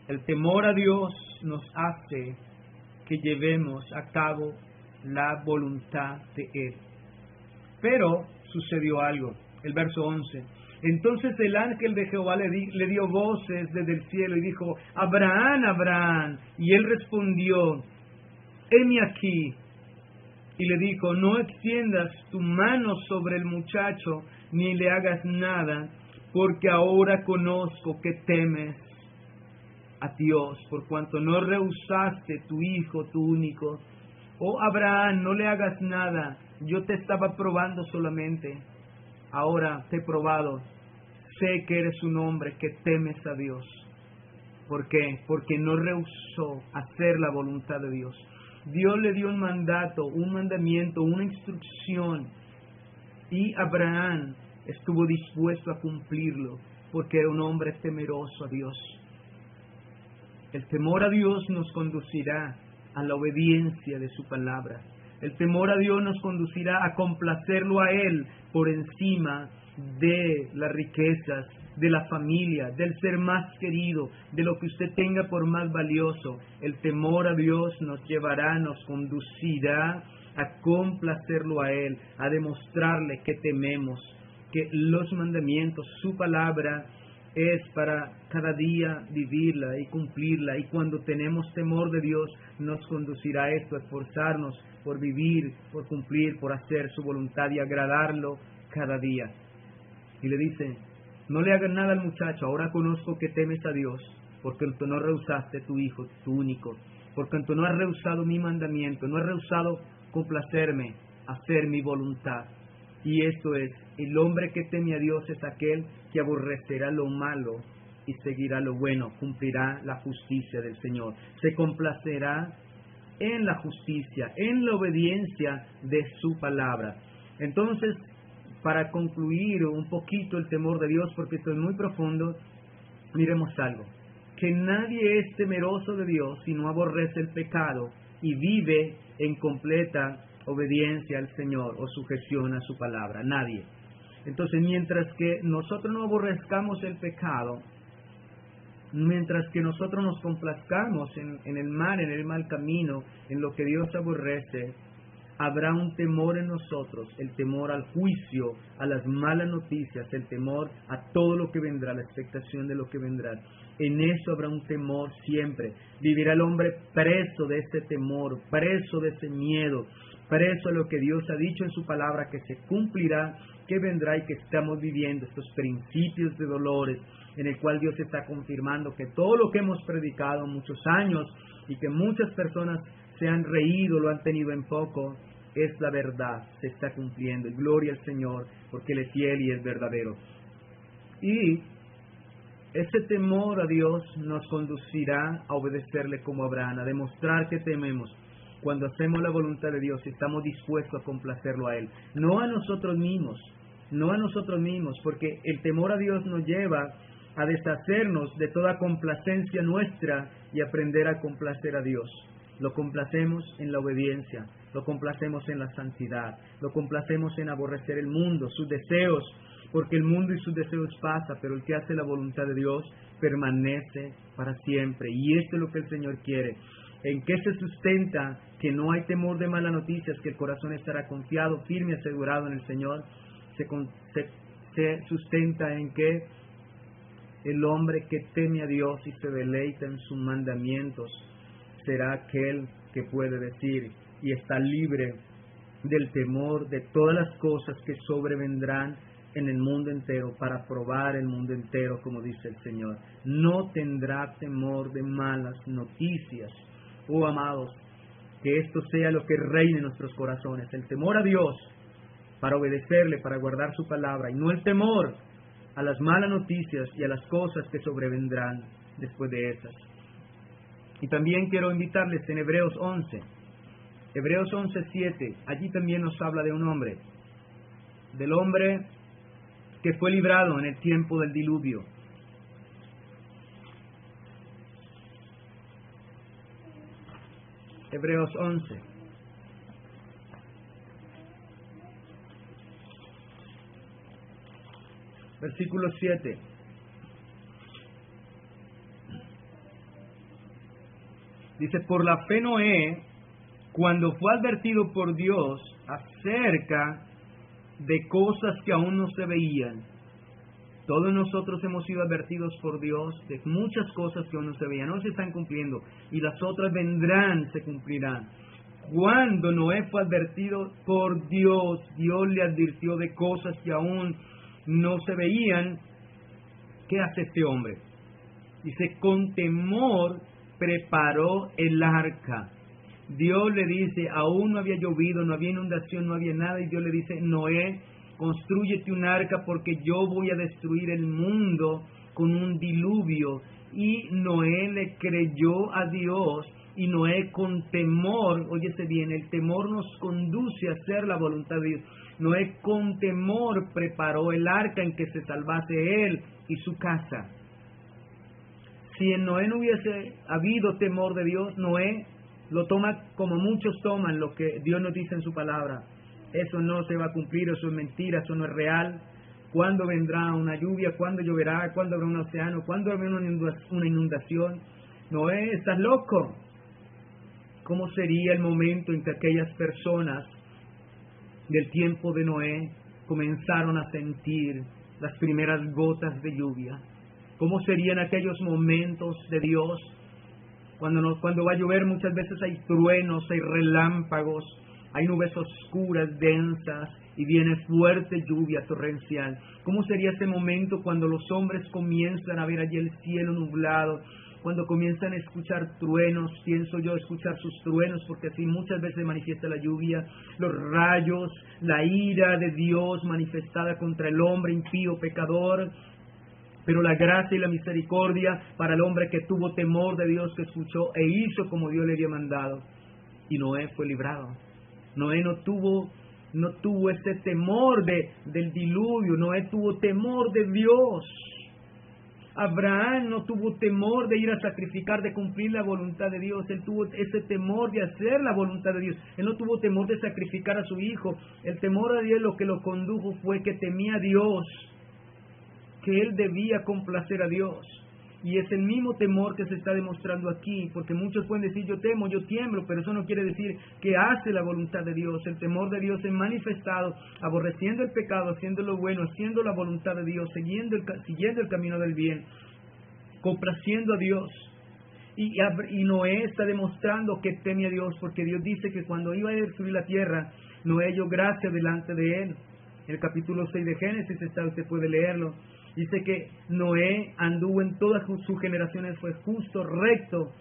El temor a Dios nos hace que llevemos a cabo la voluntad de Él. Pero sucedió algo. El verso 11. Entonces el ángel de Jehová le dio voces desde el cielo y dijo: Abraham, Abraham. Y él respondió: heme aquí. Y le dijo: no extiendas tu mano sobre el muchacho, ni le hagas nada, porque ahora conozco que temes a Dios, por cuanto no rehusaste tu hijo, tu único. Oh Abraham, no le hagas nada, yo te estaba probando solamente. Ahora te he probado, sé que eres un hombre que temes a Dios. ¿Por qué? Porque no rehusó hacer la voluntad de Dios. Dios le dio un mandato, un mandamiento, una instrucción, y Abraham estuvo dispuesto a cumplirlo, porque era un hombre temeroso a Dios. El temor a Dios nos conducirá a la obediencia de su palabra. El temor a Dios nos conducirá a complacerlo a Él por encima de las riquezas, de la familia, del ser más querido, de lo que usted tenga por más valioso. El temor a Dios nos llevará, nos conducirá a complacerlo a Él, a demostrarle que tememos, que los mandamientos, su palabra, es para cada día vivirla y cumplirla. Y cuando tenemos temor de Dios, nos conducirá a esto, a esforzarnos por vivir, por cumplir, por hacer su voluntad y agradarlo cada día. Y le dice: no le hagan nada al muchacho, ahora conozco que temes a Dios, porque tú no rehusaste tu hijo, tu único, porque tú no has rehusado mi mandamiento, no has rehusado complacerme, hacer mi voluntad. Y esto es: el hombre que teme a Dios es aquel que aborrecerá lo malo y seguirá lo bueno, cumplirá la justicia del Señor, se complacerá en la justicia, en la obediencia de su palabra. Entonces, para concluir un poquito el temor de Dios, porque esto es muy profundo, miremos algo: que nadie es temeroso de Dios si no aborrece el pecado y vive en completa obediencia al Señor o sujeción a su palabra. Nadie. Entonces, mientras que nosotros no aborrezcamos el pecado, mientras que nosotros nos complazcamos en el mal camino, en lo que Dios aborrece, habrá un temor en nosotros, el temor al juicio, a las malas noticias, el temor a todo lo que vendrá, la expectación de lo que vendrá. En eso habrá un temor siempre. Vivirá el hombre preso de ese temor, preso de ese miedo, preso a lo que Dios ha dicho en su palabra, que se cumplirá, que vendrá y que estamos viviendo estos principios de dolores, en el cual Dios está confirmando que todo lo que hemos predicado muchos años y que muchas personas se han reído, lo han tenido en poco, es la verdad, se está cumpliendo. Y gloria al Señor, porque Él es fiel y es verdadero. Y ese temor a Dios nos conducirá a obedecerle como Abraham, a demostrar que tememos. Cuando hacemos la voluntad de Dios, estamos dispuestos a complacerlo a Él, no a nosotros mismos, porque el temor a Dios nos lleva a deshacernos de toda complacencia nuestra y aprender a complacer a Dios. Lo complacemos en la obediencia, lo complacemos en la santidad, lo complacemos en aborrecer el mundo, sus deseos, porque el mundo y sus deseos pasa, pero el que hace la voluntad de Dios permanece para siempre. Y esto es lo que el Señor quiere. ¿En qué se sustenta que no hay temor de malas noticias, que el corazón estará confiado, firme y asegurado en el Señor? Se sustenta en que el hombre que teme a Dios y se deleita en sus mandamientos será aquel que puede decir y está libre del temor de todas las cosas que sobrevendrán en el mundo entero, para probar el mundo entero, como dice el Señor. No tendrá temor de malas noticias. Oh amados, que esto sea lo que reine en nuestros corazones, el temor a Dios para obedecerle, para guardar su palabra, y no el temor a las malas noticias y a las cosas que sobrevendrán después de esas. Y también quiero invitarles en Hebreos 11, Hebreos 11:7, allí también nos habla de un hombre, del hombre que fue librado en el tiempo del diluvio. Hebreos 11. Versículo 7. Dice: por la fe Noé, cuando fue advertido por Dios acerca de cosas que aún no se veían, Todos nosotros hemos sido advertidos por Dios de muchas cosas que aún no se veían, no se están cumpliendo, y las otras vendrán, se cumplirán. Cuando Noé fue advertido por Dios, Dios le advirtió de cosas que aún no se veían. ¿Qué hace este hombre? Dice, con temor preparó el arca. Dios le dice, aún no había llovido, no había inundación, no había nada, y Dios le dice, Noé, constrúyete un arca porque yo voy a destruir el mundo con un diluvio. Y Noé le creyó a Dios, y Noé con temor, óyese bien, el temor nos conduce a hacer la voluntad de Dios. Noé con temor preparó el arca en que se salvase él y su casa. Si en Noé no hubiese habido temor de Dios, Noé lo toma como muchos toman lo que Dios nos dice en su palabra. Eso no se va a cumplir, eso es mentira, eso no es real. ¿Cuándo vendrá una lluvia? ¿Cuándo lloverá? ¿Cuándo habrá un océano? ¿Cuándo habrá una inundación? Noé, estás loco. ¿Cómo sería el momento en que aquellas personas del tiempo de Noé comenzaron a sentir las primeras gotas de lluvia? ¿Cómo serían aquellos momentos de Dios? Cuando va a llover muchas veces hay truenos, hay relámpagos, hay nubes oscuras, densas, y viene fuerte lluvia torrencial. ¿Cómo sería ese momento cuando los hombres comienzan a ver allí el cielo nublado? Cuando comienzan a escuchar truenos, pienso yo escuchar sus truenos, porque así muchas veces manifiesta la lluvia, los rayos, la ira de Dios manifestada contra el hombre impío, pecador, pero la gracia y la misericordia para el hombre que tuvo temor de Dios, que escuchó e hizo como Dios le había mandado. Y Noé fue librado. Noé no tuvo ese temor del diluvio, Noé tuvo temor de Dios. Abraham no tuvo temor de ir a sacrificar, de cumplir la voluntad de Dios. Él tuvo ese temor de hacer la voluntad de Dios. Él no tuvo temor de sacrificar a su hijo. El temor a Dios lo que lo condujo fue que temía a Dios, que él debía complacer a Dios. Y es el mismo temor que se está demostrando aquí, porque muchos pueden decir, yo temo, yo tiemblo, pero eso no quiere decir que hace la voluntad de Dios. El temor de Dios es manifestado, aborreciendo el pecado, haciendo lo bueno, haciendo la voluntad de Dios, siguiendo el camino del bien, complaciendo a Dios. Y Noé está demostrando que teme a Dios, porque Dios dice que cuando iba a destruir la tierra, Noé halló gracia delante de él. En el capítulo 6 de Génesis usted puede leerlo. Dice que Noé anduvo en todas sus generaciones, fue justo, recto,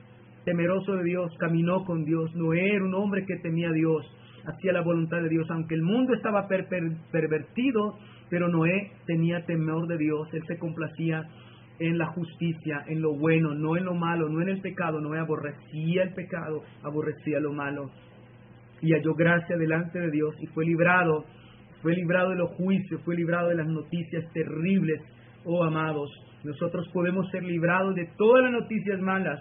temeroso de Dios, caminó con Dios. Noé era un hombre que temía a Dios, hacía la voluntad de Dios, aunque el mundo estaba pervertido, pero Noé tenía temor de Dios, él se complacía en la justicia, en lo bueno, no en lo malo, no en el pecado. Noé aborrecía el pecado, aborrecía lo malo, y halló gracia delante de Dios, y fue librado de los juicios, fue librado de las noticias terribles. Oh amados, nosotros podemos ser librados de todas las noticias malas,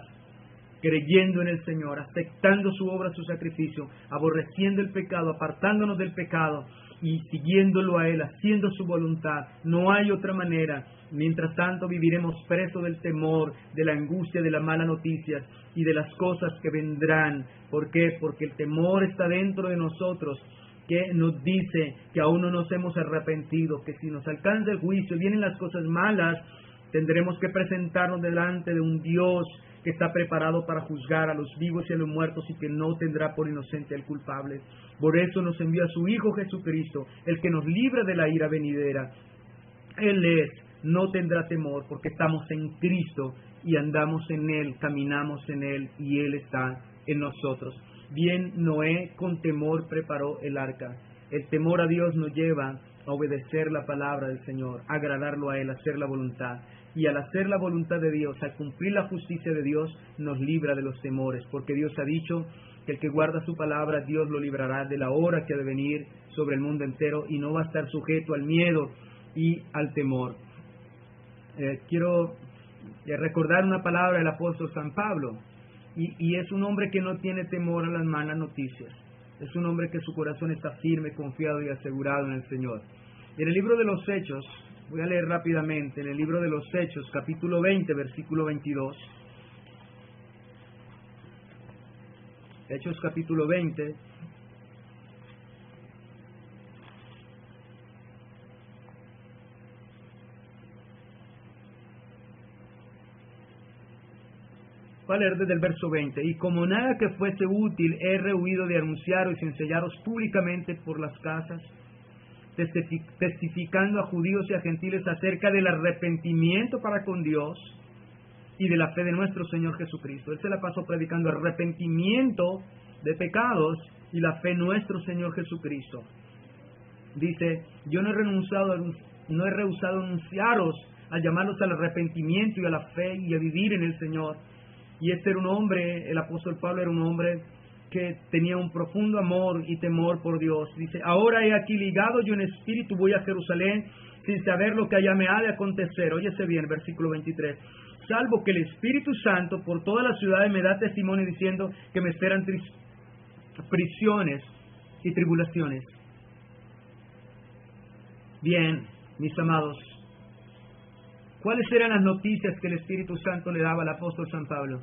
creyendo en el Señor, aceptando su obra, su sacrificio, aborreciendo el pecado, apartándonos del pecado y siguiéndolo a Él, haciendo su voluntad. No hay otra manera. Mientras tanto viviremos presos del temor, de la angustia, de las malas noticias y de las cosas que vendrán. ¿Por qué? Porque el temor está dentro de nosotros, que nos dice que aún no nos hemos arrepentido, que si nos alcanza el juicio, vienen las cosas malas, tendremos que presentarnos delante de un Dios que está preparado para juzgar a los vivos y a los muertos, y que no tendrá por inocente al culpable. Por eso nos envió a su Hijo Jesucristo, el que nos libra de la ira venidera. Él no tendrá temor, porque estamos en Cristo y andamos en Él, caminamos en Él, y Él está en nosotros. Bien, Noé con temor preparó el arca. El temor a Dios nos lleva a obedecer la palabra del Señor, a agradarlo a Él, a hacer la voluntad. Y al hacer la voluntad de Dios, al cumplir la justicia de Dios, nos libra de los temores, porque Dios ha dicho que el que guarda su palabra, Dios lo librará de la hora que ha de venir sobre el mundo entero, y no va a estar sujeto al miedo y al temor. Quiero recordar una palabra del apóstol San Pablo. Y es un hombre que no tiene temor a las malas noticias. Es un hombre que su corazón está firme, confiado y asegurado en el Señor. En el libro de los Hechos, voy a leer rápidamente, en el libro de los Hechos, capítulo 20, versículo 22. Hechos capítulo 20. Voy a leer desde el verso 20. Y como nada que fuese útil, he rehuido de anunciaros y enseñaros públicamente por las casas, testificando a judíos y a gentiles acerca del arrepentimiento para con Dios y de la fe de nuestro Señor Jesucristo. Él se la pasó predicando arrepentimiento de pecados y la fe en nuestro Señor Jesucristo. Dice, yo no he rehusado anunciaros, a llamarlos al arrepentimiento y a la fe y a vivir en el Señor. Y este era un hombre, el apóstol Pablo era un hombre que tenía un profundo amor y temor por Dios. Dice, ahora he aquí ligado yo en espíritu, voy a Jerusalén, sin saber lo que allá me ha de acontecer. Óyese bien, versículo 23. Salvo que el Espíritu Santo por todas las ciudades me da testimonio diciendo que me esperan prisiones y tribulaciones. Bien, mis amados, ¿cuáles eran las noticias que el Espíritu Santo le daba al apóstol San Pablo?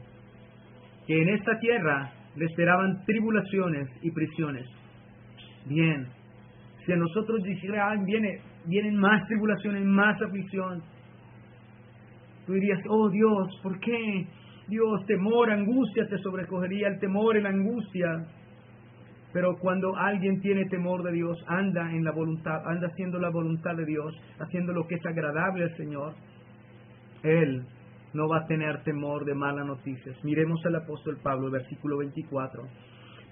Que en esta tierra le esperaban tribulaciones y prisiones. Bien, si a nosotros dijeran, vienen más tribulaciones, más aflicción, tú dirías, oh Dios, ¿por qué? Dios, temor, angustia, te sobrecogería el temor y la angustia. Pero cuando alguien tiene temor de Dios, anda en la voluntad, anda haciendo la voluntad de Dios, haciendo lo que es agradable al Señor, él no va a tener temor de malas noticias. Miremos al apóstol Pablo, versículo 24.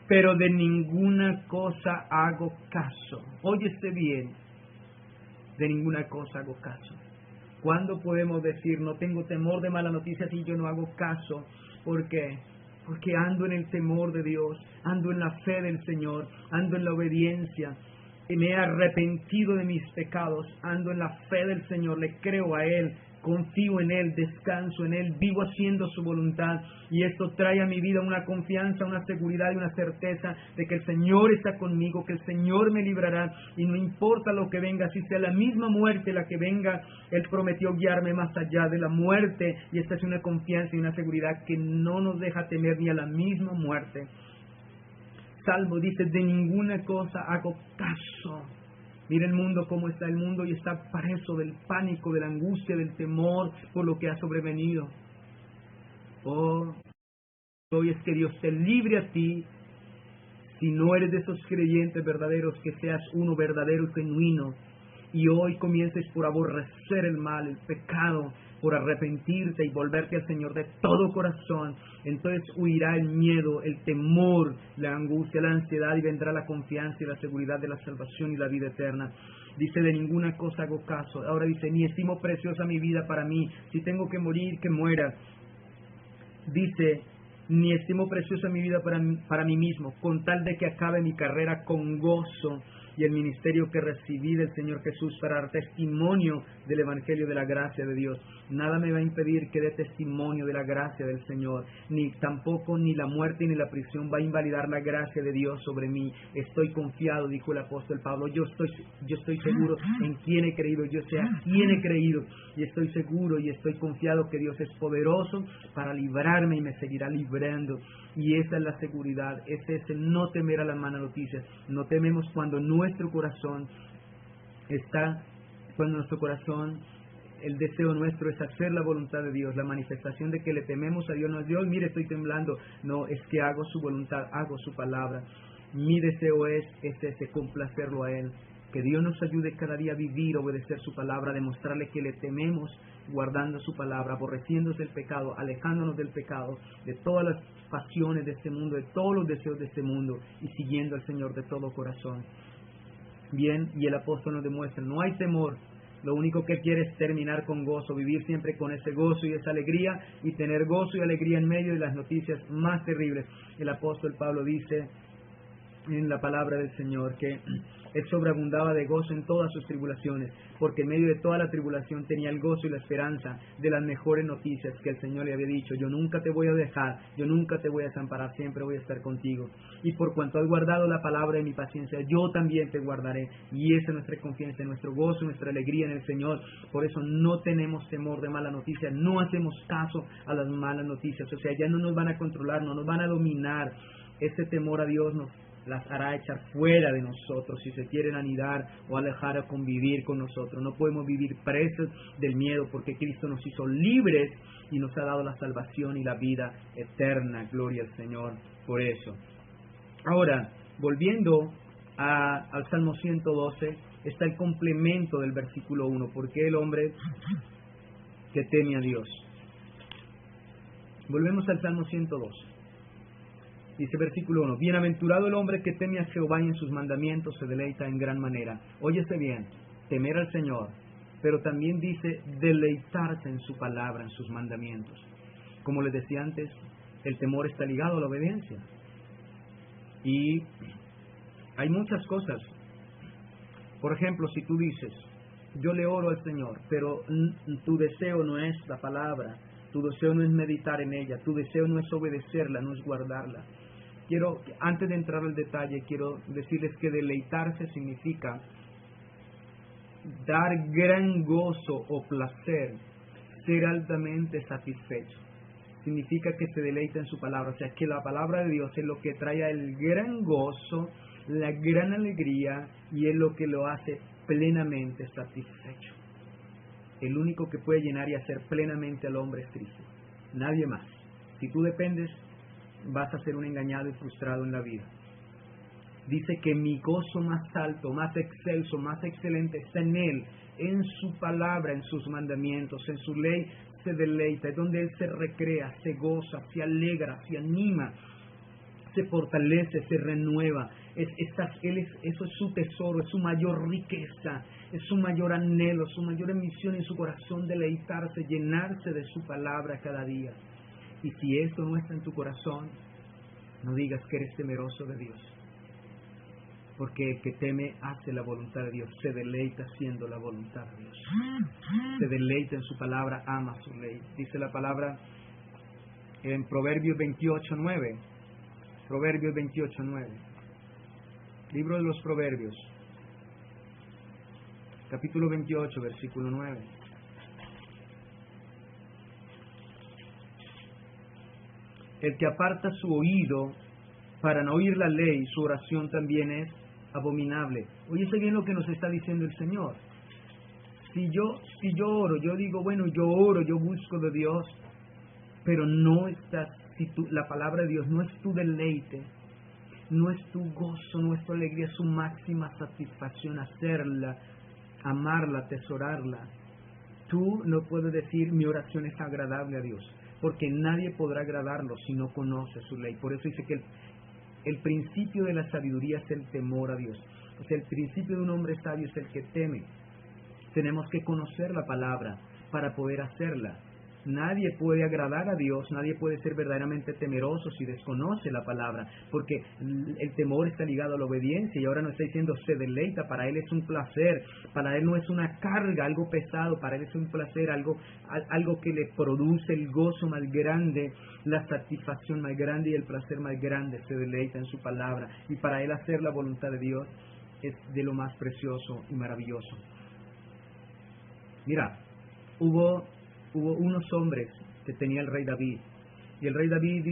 Pero de ninguna cosa hago caso. Óyese bien, de ninguna cosa hago caso. ¿Cuándo podemos decir, no tengo temor de malas noticias y yo no hago caso? ¿Por qué? Porque ando en el temor de Dios, ando en la fe del Señor, ando en la obediencia, y me he arrepentido de mis pecados, ando en la fe del Señor, le creo a Él, confío en Él, descanso en Él, vivo haciendo su voluntad, y esto trae a mi vida una confianza, una seguridad y una certeza de que el Señor está conmigo, que el Señor me librará, y no importa lo que venga, si sea la misma muerte la que venga, Él prometió guiarme más allá de la muerte, y esta es una confianza y una seguridad que no nos deja temer ni a la misma muerte. Salmo dice, de ninguna cosa hago caso. Mira el mundo, cómo está el mundo, y está preso del pánico, de la angustia, del temor por lo que ha sobrevenido. Oh, hoy es que Dios te libre a ti, si no eres de esos creyentes verdaderos, que seas uno verdadero y genuino, y hoy comiences por aborrecer el mal, el pecado, por arrepentirte y volverte al Señor de todo corazón. Entonces huirá el miedo, el temor, la angustia, la ansiedad, y vendrá la confianza y la seguridad de la salvación y la vida eterna. Dice, de ninguna cosa hago caso. Ahora dice, ni estimo preciosa mi vida para mí. Si tengo que morir, que muera. Dice, ni estimo preciosa mi vida para mí mismo, con tal de que acabe mi carrera con gozo y el ministerio que recibí del Señor Jesús para dar testimonio del Evangelio de la gracia de Dios. Nada me va a impedir que dé testimonio de la gracia del Señor, ni tampoco ni la muerte ni la prisión va a invalidar la gracia de Dios sobre mí. Estoy confiado, dijo el apóstol Pablo, yo estoy seguro en quién he creído, yo sé a quién he creído, y estoy seguro y estoy confiado que Dios es poderoso para librarme y me seguirá librando. Y esa es la seguridad, es ese no temer a las malas noticias. No tememos cuando nuestro corazón, el deseo nuestro es hacer la voluntad de Dios. La manifestación de que le tememos a Dios no es Dios, mire, estoy temblando. No, es que hago su voluntad, hago su palabra. Mi deseo es ese, complacerlo a Él. Que Dios nos ayude cada día a vivir, obedecer su palabra, demostrarle que le tememos, guardando su palabra, aborreciéndose el pecado, alejándonos del pecado, de todas las pasiones de este mundo, de todos los deseos de este mundo, y siguiendo al Señor de todo corazón. Bien, y el apóstol nos demuestra, no hay temor, lo único que quiere es terminar con gozo, vivir siempre con ese gozo y esa alegría, y tener gozo y alegría en medio de las noticias más terribles. El apóstol Pablo dice en la palabra del Señor que él sobreabundaba de gozo en todas sus tribulaciones, porque en medio de toda la tribulación tenía el gozo y la esperanza de las mejores noticias que el Señor le había dicho: yo nunca te voy a dejar, yo nunca te voy a desamparar, siempre voy a estar contigo. Y por cuanto has guardado la palabra de mi paciencia, yo también te guardaré. Y esa es nuestra confianza, nuestro gozo, nuestra alegría en el Señor. Por eso no tenemos temor de malas noticias, no hacemos caso a las malas noticias. O sea, ya no nos van a controlar, no nos van a dominar. Ese temor a Dios nos las hará echar fuera de nosotros si se quieren anidar o alejar a convivir con nosotros. No podemos vivir presos del miedo porque Cristo nos hizo libres y nos ha dado la salvación y la vida eterna. Gloria al Señor por eso. Ahora, volviendo al Salmo 112, está el complemento del versículo 1. ¿Por qué el hombre que teme a Dios? Volvemos al Salmo 112. Dice versículo 1, bienaventurado el hombre que teme a Jehová y en sus mandamientos se deleita en gran manera. Óyese bien, temer al Señor, pero también dice deleitarse en su palabra, en sus mandamientos. Como les decía antes, el temor está ligado a la obediencia. Y hay muchas cosas. Por ejemplo, si tú dices, yo le oro al Señor, pero tu deseo no es la palabra, tu deseo no es meditar en ella, tu deseo no es obedecerla, no es guardarla. Antes de entrar al detalle, quiero decirles que deleitarse significa dar gran gozo o placer, ser altamente satisfecho. Significa que se deleita en su palabra, o sea, que la palabra de Dios es lo que trae el gran gozo, la gran alegría y es lo que lo hace plenamente satisfecho. El único que puede llenar y hacer plenamente al hombre es Cristo, nadie más. Si tú dependes, vas a ser un engañado y frustrado en la vida. Dice que mi gozo más alto, más excelso, más excelente está en Él, en su palabra, en sus mandamientos, en su ley se deleita, es donde Él se recrea, se goza, se alegra, se anima, se fortalece, se renueva. Eso es su tesoro, es su mayor riqueza, es su mayor anhelo, su mayor ambición en su corazón, deleitarse, llenarse de su palabra cada día. Y si esto no está en tu corazón, no digas que eres temeroso de Dios. Porque el que teme hace la voluntad de Dios, se deleita haciendo la voluntad de Dios. Se deleita en su palabra, ama su ley. Dice la palabra en Proverbios 28:9. Proverbios 28:9. Libro de los Proverbios, capítulo 28, versículo 9. El que aparta su oído para no oír la ley, su oración también es abominable. Óyese bien lo que nos está diciendo el Señor. Si yo oro, yo digo, bueno, yo oro, yo busco de Dios, pero no estás, la palabra de Dios no es tu deleite, no es tu gozo, no es tu alegría, es su máxima satisfacción hacerla, amarla, atesorarla. Tú no puedes decir, mi oración es agradable a Dios, porque nadie podrá agradarlo si no conoce su ley. Por eso dice que el principio de la sabiduría es el temor a Dios. O sea, el principio de un hombre sabio es el que teme. Tenemos que conocer la palabra para poder hacerla. Nadie puede agradar a Dios, nadie puede ser verdaderamente temeroso si desconoce la palabra, porque el temor está ligado a la obediencia y ahora nos está diciendo se deleita, para Él es un placer, para Él no es una carga, algo pesado, para Él es un placer, algo que le produce el gozo más grande, la satisfacción más grande y el placer más grande, se deleita en su palabra y para Él hacer la voluntad de Dios es de lo más precioso y maravilloso. Mira, hubo unos hombres que tenía el rey David. Y el rey David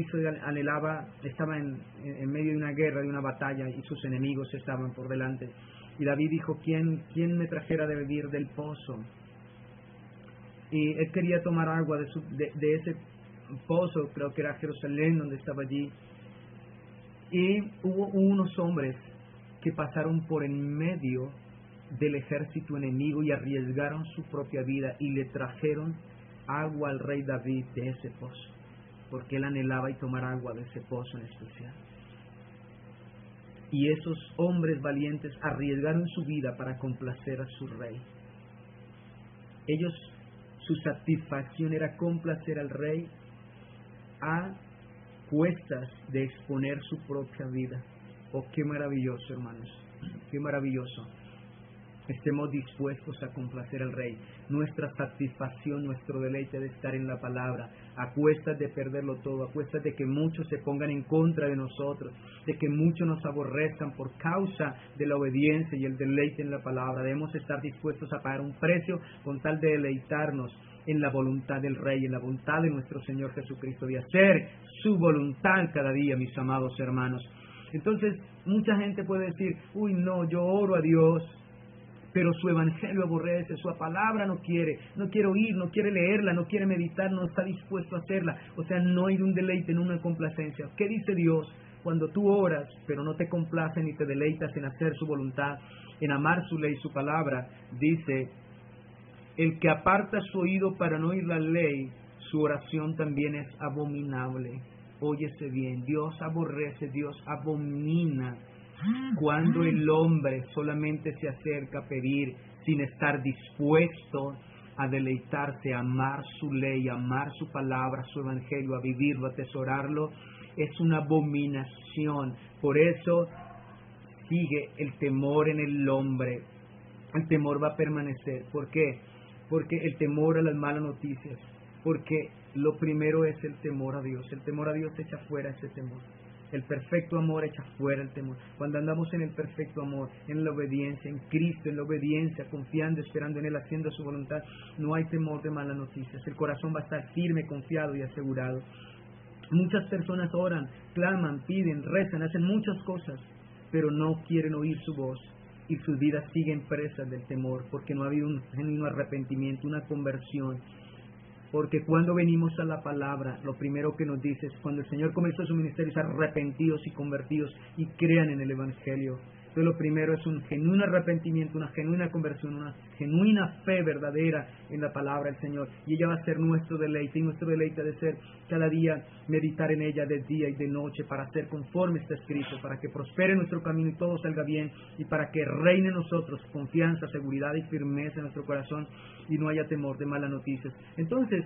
estaba en medio de una guerra, de una batalla, y sus enemigos estaban por delante. Y David dijo, ¿quién me trajera de beber del pozo? Y él quería tomar agua de ese pozo, creo que era Jerusalén, donde estaba allí. Y hubo unos hombres que pasaron por en medio del ejército enemigo y arriesgaron su propia vida y le trajeron agua al rey David de ese pozo, porque él anhelaba y tomar agua de ese pozo en especial. Y esos hombres valientes arriesgaron su vida para complacer a su rey. Su satisfacción era complacer al rey a cuestas de exponer su propia vida. Oh, qué maravilloso, hermanos, qué maravilloso. Estemos dispuestos a complacer al Rey. Nuestra satisfacción, nuestro deleite de estar en la palabra, a cuestas de perderlo todo, a cuestas de que muchos se pongan en contra de nosotros, de que muchos nos aborrezcan por causa de la obediencia y el deleite en la palabra. Debemos estar dispuestos a pagar un precio con tal de deleitarnos en la voluntad del Rey, en la voluntad de nuestro Señor Jesucristo, de hacer su voluntad cada día, mis amados hermanos. Entonces, mucha gente puede decir, uy, no, yo oro a Dios, pero su evangelio aborrece, su palabra no quiere oír, no quiere leerla, no quiere meditar, no está dispuesto a hacerla. O sea, no hay un deleite, en una complacencia. ¿Qué dice Dios? Cuando tú oras, pero no te complaces ni te deleitas en hacer su voluntad, en amar su ley, su palabra, dice, el que aparta su oído para no oír la ley, su oración también es abominable. Óyese bien, Dios aborrece, Dios abomina cuando el hombre solamente se acerca a pedir sin estar dispuesto a deleitarse, a amar su ley, a amar su palabra, su evangelio, a vivirlo, a atesorarlo, es una abominación. Por eso sigue el temor en el hombre. El temor va a permanecer. ¿Por qué? Porque el temor a las malas noticias. Porque lo primero es el temor a Dios. El temor a Dios echa fuera ese temor. El perfecto amor echa fuera el temor. Cuando andamos en el perfecto amor, en la obediencia, en Cristo, en la obediencia, confiando, esperando en Él, haciendo su voluntad, no hay temor de malas noticias. El corazón va a estar firme, confiado y asegurado. Muchas personas oran, claman, piden, rezan, hacen muchas cosas, pero no quieren oír su voz y sus vidas siguen presas del temor porque no ha habido un genuino arrepentimiento, una conversión. Porque cuando venimos a la palabra, lo primero que nos dice es, cuando el Señor comenzó su ministerio, es arrepentidos y convertidos y crean en el Evangelio. Entonces lo primero es un genuino arrepentimiento, una genuina conversión, una genuina fe verdadera en la palabra del Señor. Y ella va a ser nuestro deleite, y nuestro deleite ha de ser cada día meditar en ella de día y de noche para ser conforme está escrito, para que prospere nuestro camino y todo salga bien, y para que reine en nosotros confianza, seguridad y firmeza en nuestro corazón y no haya temor de malas noticias. Entonces,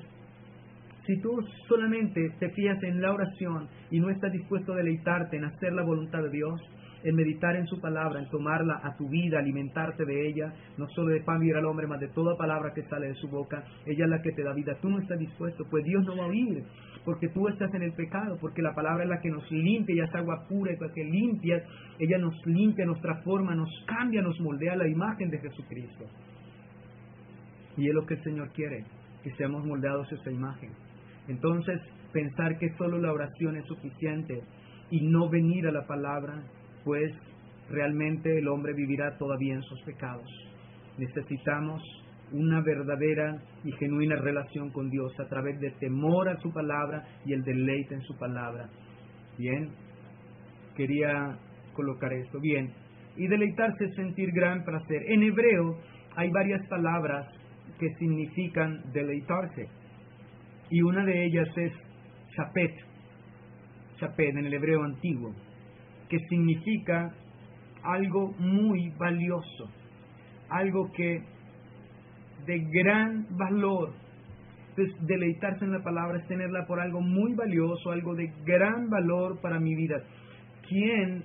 si tú solamente te fías en la oración y no estás dispuesto a deleitarte en hacer la voluntad de Dios, en meditar en su palabra, en tomarla a tu vida, alimentarte de ella, no solo de pan vivirá el hombre, mas de toda palabra que sale de su boca, ella es la que te da vida. Tú no estás dispuesto, pues Dios no va a oír, porque tú estás en el pecado, porque la palabra es la que nos limpia, ella es agua pura, y para que limpias, ella nos limpia, nos transforma, nos cambia, nos moldea a la imagen de Jesucristo. Y es lo que el Señor quiere, que seamos moldeados a esa imagen. Entonces, pensar que solo la oración es suficiente y no venir a la palabra, pues realmente el hombre vivirá todavía en sus pecados. Necesitamos una verdadera y genuina relación con Dios a través de temor a su palabra y el deleite en su palabra. Bien, quería colocar esto. Bien, y deleitarse es sentir gran placer. En hebreo hay varias palabras que significan deleitarse, y una de ellas es chapet, chapet en el hebreo antiguo, que significa algo muy valioso, algo que de gran valor. Entonces, deleitarse en la palabra es tenerla por algo muy valioso, algo de gran valor para mi vida. Quien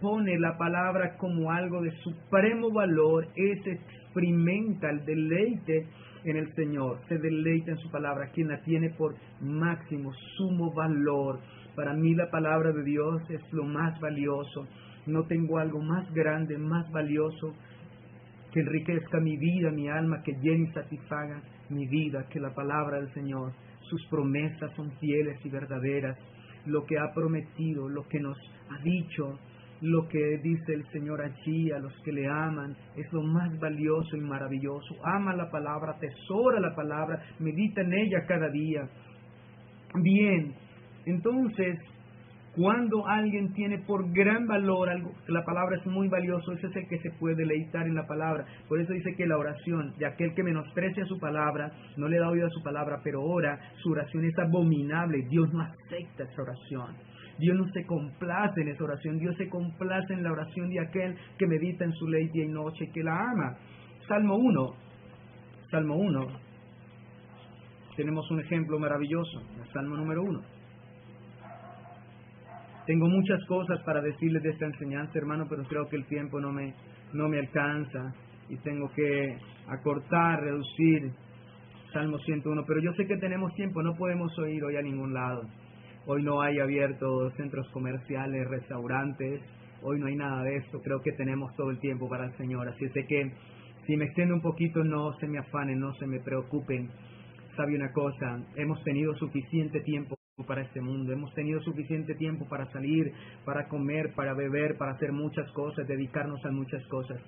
pone la palabra como algo de supremo valor, ese experimenta el deleite en el Señor, se deleita en su palabra. Quien la tiene por máximo, sumo valor. Para mí la palabra de Dios es lo más valioso. No tengo algo más grande, más valioso, que enriquezca mi vida, mi alma, que llene y satisfaga mi vida, que la palabra del Señor. Sus promesas son fieles y verdaderas. Lo que ha prometido, lo que nos ha dicho, lo que dice el Señor allí a los que le aman, es lo más valioso y maravilloso. Ama la palabra, atesora la palabra, medita en ella cada día. Bien, entonces, cuando alguien tiene por gran valor algo, la palabra es muy valioso, ese es el que se puede deleitar en la palabra. Por eso dice que la oración de aquel que menosprecia su palabra, no le da oído a su palabra, pero ora, su oración es abominable. Dios no acepta esa oración. Dios no se complace en esa oración. Dios se complace en la oración de aquel que medita en su ley día y noche, que la ama. Salmo 1. Tenemos un ejemplo maravilloso, el Salmo número 1. Tengo muchas cosas para decirles de esta enseñanza, hermano, pero creo que el tiempo no me alcanza y tengo que acortar, reducir Salmo 101. Pero yo sé que tenemos tiempo, no podemos ir hoy a ningún lado. Hoy no hay abiertos centros comerciales, restaurantes, hoy no hay nada de esto. Creo que tenemos todo el tiempo para el Señor. Así es de que si me extiendo un poquito, no se me afanen, no se me preocupen. Sabe una cosa, hemos tenido suficiente tiempo para este mundo. Hemos tenido suficiente tiempo para salir, para comer, para beber, para hacer muchas cosas, dedicarnos a muchas cosas.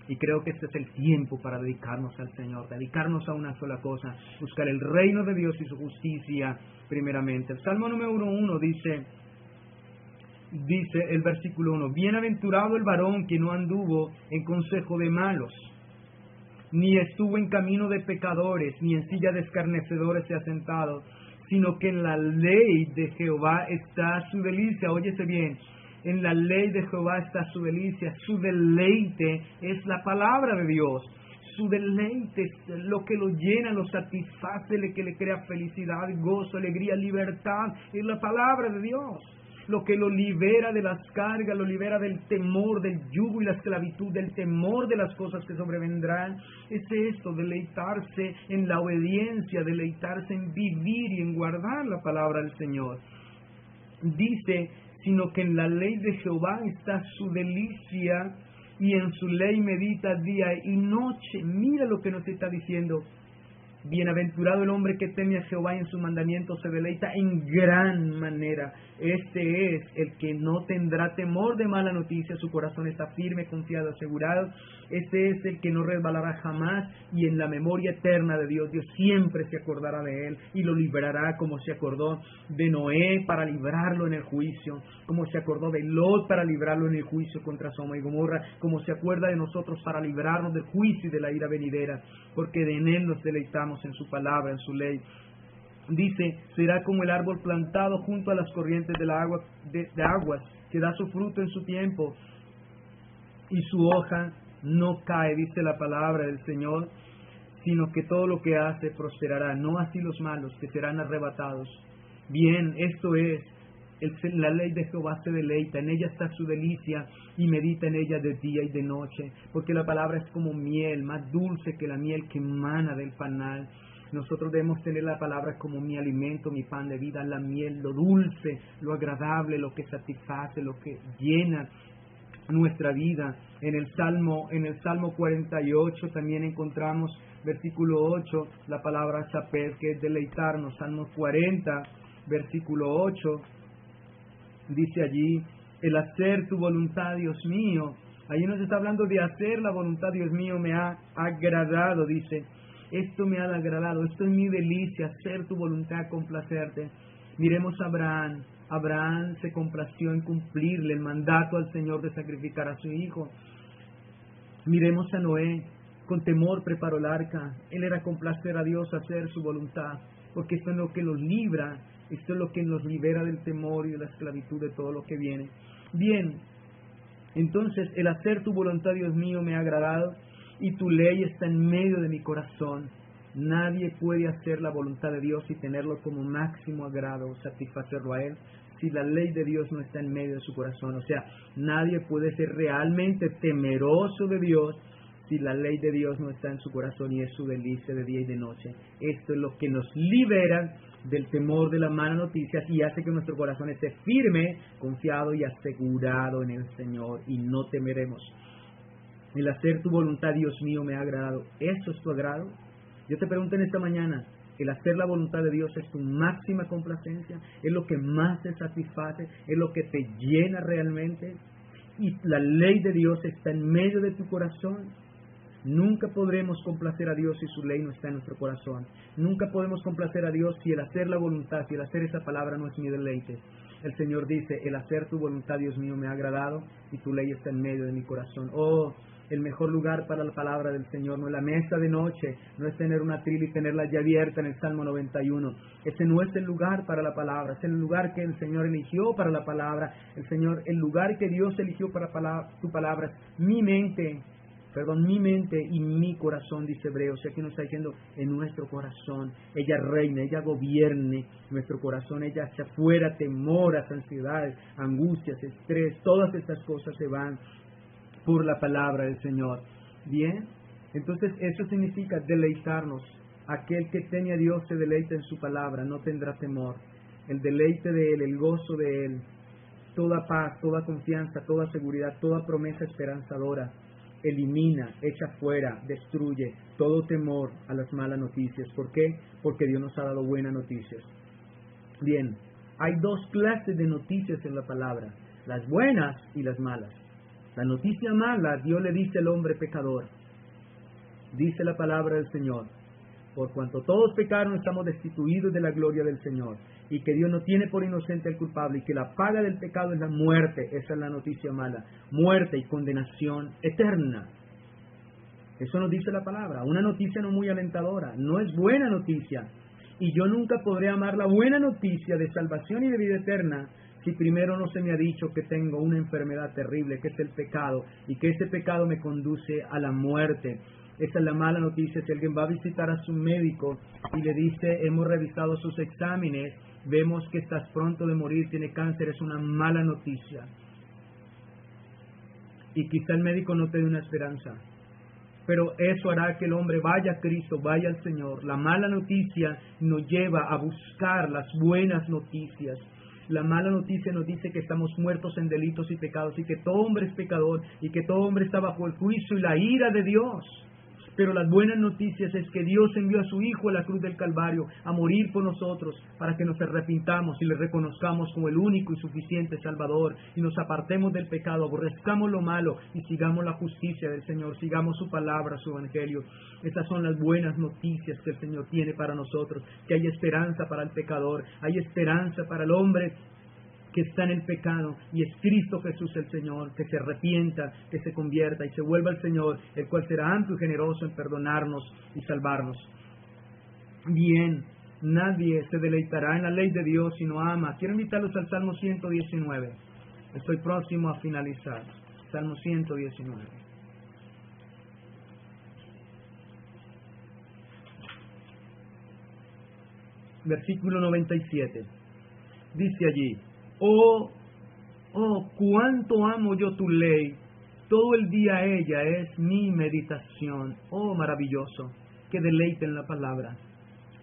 Y creo que este es el tiempo para dedicarnos al Señor, dedicarnos a una sola cosa, buscar el reino de Dios y su justicia primeramente. El Salmo número 1 dice el versículo 1, bienaventurado el varón que no anduvo en consejo de malos, ni estuvo en camino de pecadores, ni en silla de escarnecedores se ha sentado, sino que en la ley de Jehová está su delicia. Óyese bien, en la ley de Jehová está su delicia, su deleite es la palabra de Dios. Su deleite es lo que lo llena, lo satisface, lo que le crea felicidad, gozo, alegría, libertad, es la palabra de Dios. Lo que lo libera de las cargas, lo libera del temor, del yugo y la esclavitud, del temor de las cosas que sobrevendrán. Es esto, deleitarse en la obediencia, deleitarse en vivir y en guardar la palabra del Señor. Dice, sino que en la ley de Jehová está su delicia y en su ley medita día y noche. Mira lo que nos está diciendo. Bienaventurado el hombre que teme a Jehová y en sus mandamientos se deleita en gran manera. Este es el que no tendrá temor de mala noticia, su corazón está firme, confiado, asegurado. Este es el que no resbalará jamás y en la memoria eterna de Dios, Dios siempre se acordará de él y lo librará como se acordó de Noé para librarlo en el juicio, como se acordó de Lot para librarlo en el juicio contra Sodoma y Gomorra, como se acuerda de nosotros para librarnos del juicio y de la ira venidera, porque en él nos deleitamos en su palabra, en su ley. Dice, será como el árbol plantado junto a las corrientes de aguas, que da su fruto en su tiempo y su hoja no cae, dice la palabra del Señor, sino que todo lo que hace prosperará, no así los malos, que serán arrebatados. Bien, esto es, la ley de Jehová se deleita, en ella está su delicia y medita en ella de día y de noche, porque la palabra es como miel, más dulce que la miel que emana del panal. Nosotros debemos tener la palabra como mi alimento, mi pan de vida, la miel, lo dulce, lo agradable, lo que satisface, lo que llena nuestra vida. En el Salmo 48 también encontramos, versículo 8, la palabra saper, que es deleitarnos. Salmo 40, versículo 8, dice allí, el hacer tu voluntad, Dios mío. Allí nos está hablando de hacer la voluntad, Dios mío, me ha agradado, dice. Esto me ha agradado, esto es mi delicia, hacer tu voluntad, complacerte. Miremos a Abraham. Abraham se complació en cumplirle el mandato al Señor de sacrificar a su hijo. Miremos a Noé, con temor preparó el arca. Él era complacer a Dios, hacer su voluntad, porque esto es lo que los libra, esto es lo que nos libera del temor y de la esclavitud de todo lo que viene. Bien, entonces el hacer tu voluntad, Dios mío, me ha agradado y tu ley está en medio de mi corazón. Nadie puede hacer la voluntad de Dios y tenerlo como máximo agrado, satisfacerlo a Él, si la ley de Dios no está en medio de su corazón. O sea, nadie puede ser realmente temeroso de Dios si la ley de Dios no está en su corazón y es su delicia de día y de noche. Esto es lo que nos libera del temor de las malas noticias y hace que nuestro corazón esté firme, confiado y asegurado en el Señor y no temeremos. El hacer tu voluntad, Dios mío, me ha agradado. ¿Eso es tu agrado? Yo te pregunto en esta mañana, ¿el hacer la voluntad de Dios es tu máxima complacencia? ¿Es lo que más te satisface? ¿Es lo que te llena realmente? ¿Y la ley de Dios está en medio de tu corazón? Nunca podremos complacer a Dios si su ley no está en nuestro corazón. Nunca podemos complacer a Dios si el hacer la voluntad, si el hacer esa palabra no es mi deleite. El Señor dice, el hacer tu voluntad, Dios mío, me ha agradado y tu ley está en medio de mi corazón. Oh, el mejor lugar para la palabra del Señor no es la mesa de noche, no es tener una trila y tenerla ya abierta en el Salmo 91. Ese no es el lugar para la palabra, es el lugar que el Señor eligió para la palabra. El lugar que Dios eligió para tu palabra es mi mente y mi corazón, dice Hebreos. O sea que nos está diciendo, en nuestro corazón, ella reina, ella gobierne nuestro corazón, ella hacia afuera, temoras, ansiedades, angustias, estrés, todas estas cosas se van por la palabra del Señor. Bien, entonces eso significa deleitarnos. Aquel que teme a Dios se deleita en su palabra, no tendrá temor. El deleite de Él, el gozo de Él, toda paz, toda confianza, toda seguridad, toda promesa esperanzadora, elimina, echa fuera, destruye todo temor a las malas noticias. ¿Por qué? Porque Dios nos ha dado buenas noticias. Bien, Hay dos clases de noticias en la palabra, las buenas y las malas. La noticia mala, Dios le dice al hombre pecador, dice la palabra del Señor, por cuanto todos pecaron estamos destituidos de la gloria del Señor, y que Dios no tiene por inocente al culpable, y que la paga del pecado es la muerte. Esa es la noticia mala, muerte y condenación eterna. Eso nos dice la palabra, una noticia no muy alentadora, no es buena noticia. Y yo nunca podré amar la buena noticia de salvación y de vida eterna si primero no se me ha dicho que tengo una enfermedad terrible, que es el pecado, y que ese pecado me conduce a la muerte. Esa es la mala noticia. Si alguien va a visitar a su médico y le dice, hemos revisado sus exámenes, vemos que estás pronto de morir, tiene cáncer, es una mala noticia. Y quizá el médico no te dé una esperanza, pero eso hará que el hombre vaya a Cristo, vaya al Señor. La mala noticia nos lleva a buscar las buenas noticias. La mala noticia nos dice que estamos muertos en delitos y pecados, y que todo hombre es pecador, y que todo hombre está bajo el juicio y la ira de Dios. Pero las buenas noticias es que Dios envió a su Hijo a la cruz del Calvario a morir por nosotros, para que nos arrepintamos y le reconozcamos como el único y suficiente Salvador, y nos apartemos del pecado, aborrezcamos lo malo y sigamos la justicia del Señor, sigamos su palabra, su evangelio. Estas son las buenas noticias que el Señor tiene para nosotros, que hay esperanza para el pecador, hay esperanza para el hombre que está en el pecado, y es Cristo Jesús el Señor, que se arrepienta, que se convierta y se vuelva al Señor, el cual será amplio y generoso en perdonarnos y salvarnos. Bien, nadie se deleitará en la ley de Dios si no ama. Quiero invitarlos al Salmo 119. Estoy próximo a finalizar. Salmo 119. Versículo 97. Dice allí, Oh, cuánto amo yo tu ley, todo el día ella es mi meditación. Oh, maravilloso, que deleite en la palabra.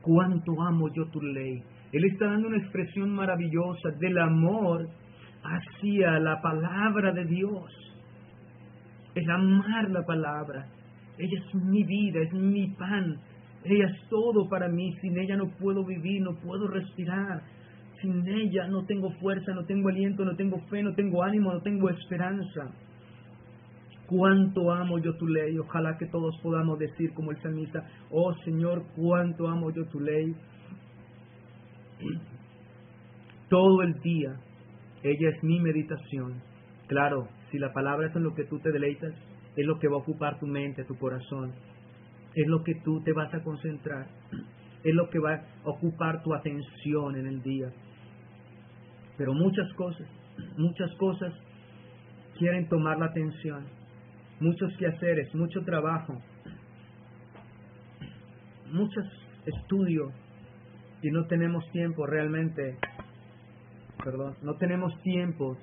Cuánto amo yo tu ley. Él está dando una expresión maravillosa del amor hacia la palabra de Dios. El amar la palabra. Ella es mi vida, es mi pan. Ella es todo para mí. Sin ella no puedo vivir, no puedo respirar. Sin ella no tengo fuerza, no tengo aliento, no tengo fe, no tengo ánimo, no tengo esperanza. Cuánto amo yo tu ley. Ojalá que todos podamos decir como el salmista, oh Señor, cuánto amo yo tu ley. Todo el día ella es mi meditación. Claro, si la palabra es en lo que tú te deleitas, es lo que va a ocupar tu mente, tu corazón, es lo que tú te vas a concentrar, es lo que va a ocupar tu atención en el día. Pero muchas cosas quieren tomar la atención, muchos quehaceres, mucho trabajo, muchos estudios, y no tenemos tiempo realmente, no tenemos tiempo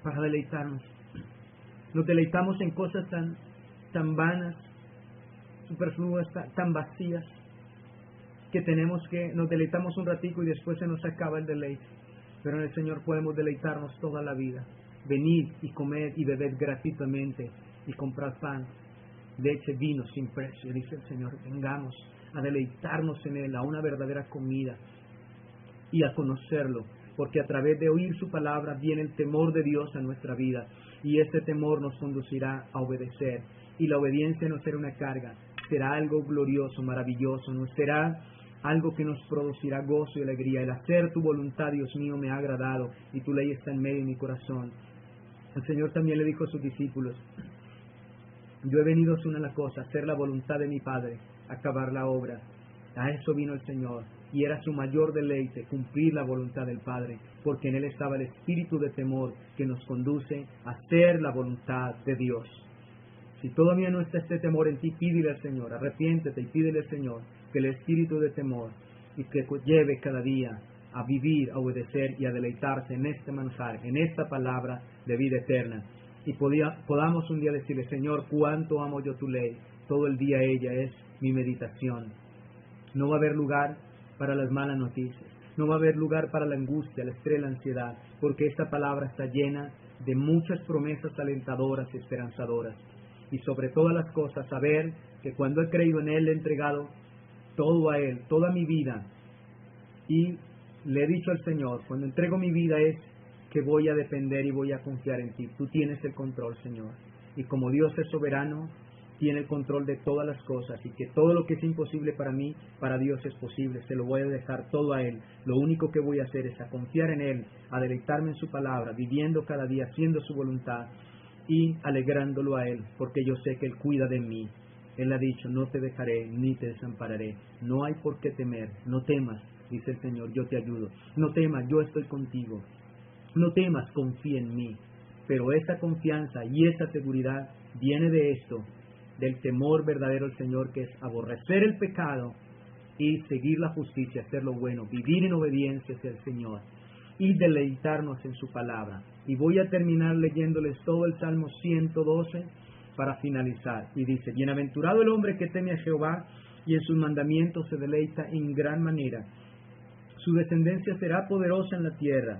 para deleitarnos. Nos deleitamos en cosas tan vanas, superfluas, tan vacías, que nos deleitamos un ratico y después se nos acaba el deleite. Pero en el Señor podemos deleitarnos toda la vida. Venid y comer y beber gratuitamente y comprar pan, leche, vino sin precio, dice el Señor. Vengamos a deleitarnos en Él, a una verdadera comida y a conocerlo, porque a través de oír su palabra viene el temor de Dios a nuestra vida, y ese temor nos conducirá a obedecer, y la obediencia no será una carga, será algo glorioso, maravilloso, no será algo que nos producirá gozo y alegría. El hacer tu voluntad, Dios mío, me ha agradado, y tu ley está en medio de mi corazón. El Señor también le dijo a sus discípulos, yo he venido a una cosa, hacer la voluntad de mi Padre, acabar la obra. A eso vino el Señor, y era su mayor deleite cumplir la voluntad del Padre, porque en Él estaba el espíritu de temor que nos conduce a hacer la voluntad de Dios. Si todavía no está este temor en ti, pídele al Señor, arrepiéntete y pídele al Señor que el espíritu de temor y que lleve cada día a vivir, a obedecer y a deleitarse en este manjar, en esta palabra de vida eterna. Y podamos un día decirle, Señor, cuánto amo yo tu ley, todo el día ella es mi meditación. No va a haber lugar para las malas noticias, no va a haber lugar para la angustia, el estrés, la ansiedad, porque esta palabra está llena de muchas promesas alentadoras y esperanzadoras. Y sobre todas las cosas, saber que cuando he creído en Él, he entregado todo a Él, toda mi vida, y Le he dicho al Señor, cuando entrego mi vida es que voy a depender y voy a confiar en ti. Tú tienes el control, Señor. Y como Dios es soberano, tiene el control de todas las cosas, y que todo lo que es imposible para mí, para Dios es posible. Se lo voy a dejar todo a Él. Lo único que voy a hacer es a confiar en Él, a deleitarme en su palabra, viviendo cada día, haciendo su voluntad y alegrándolo a Él, porque yo sé que Él cuida de mí. Él ha dicho, no te dejaré ni te desampararé. No hay por qué temer, no temas, dice el Señor, yo te ayudo. No temas, yo estoy contigo. No temas, confía en mí. Pero esa confianza y esa seguridad viene de esto, del temor verdadero al Señor, que es aborrecer el pecado y seguir la justicia, hacer lo bueno, vivir en obediencia hacia el Señor y deleitarnos en su palabra. Y voy a terminar leyéndoles todo el Salmo 112 para finalizar. Y dice, bienaventurado el hombre que teme a Jehová y en sus mandamientos se deleita en gran manera. Su descendencia será poderosa en la tierra.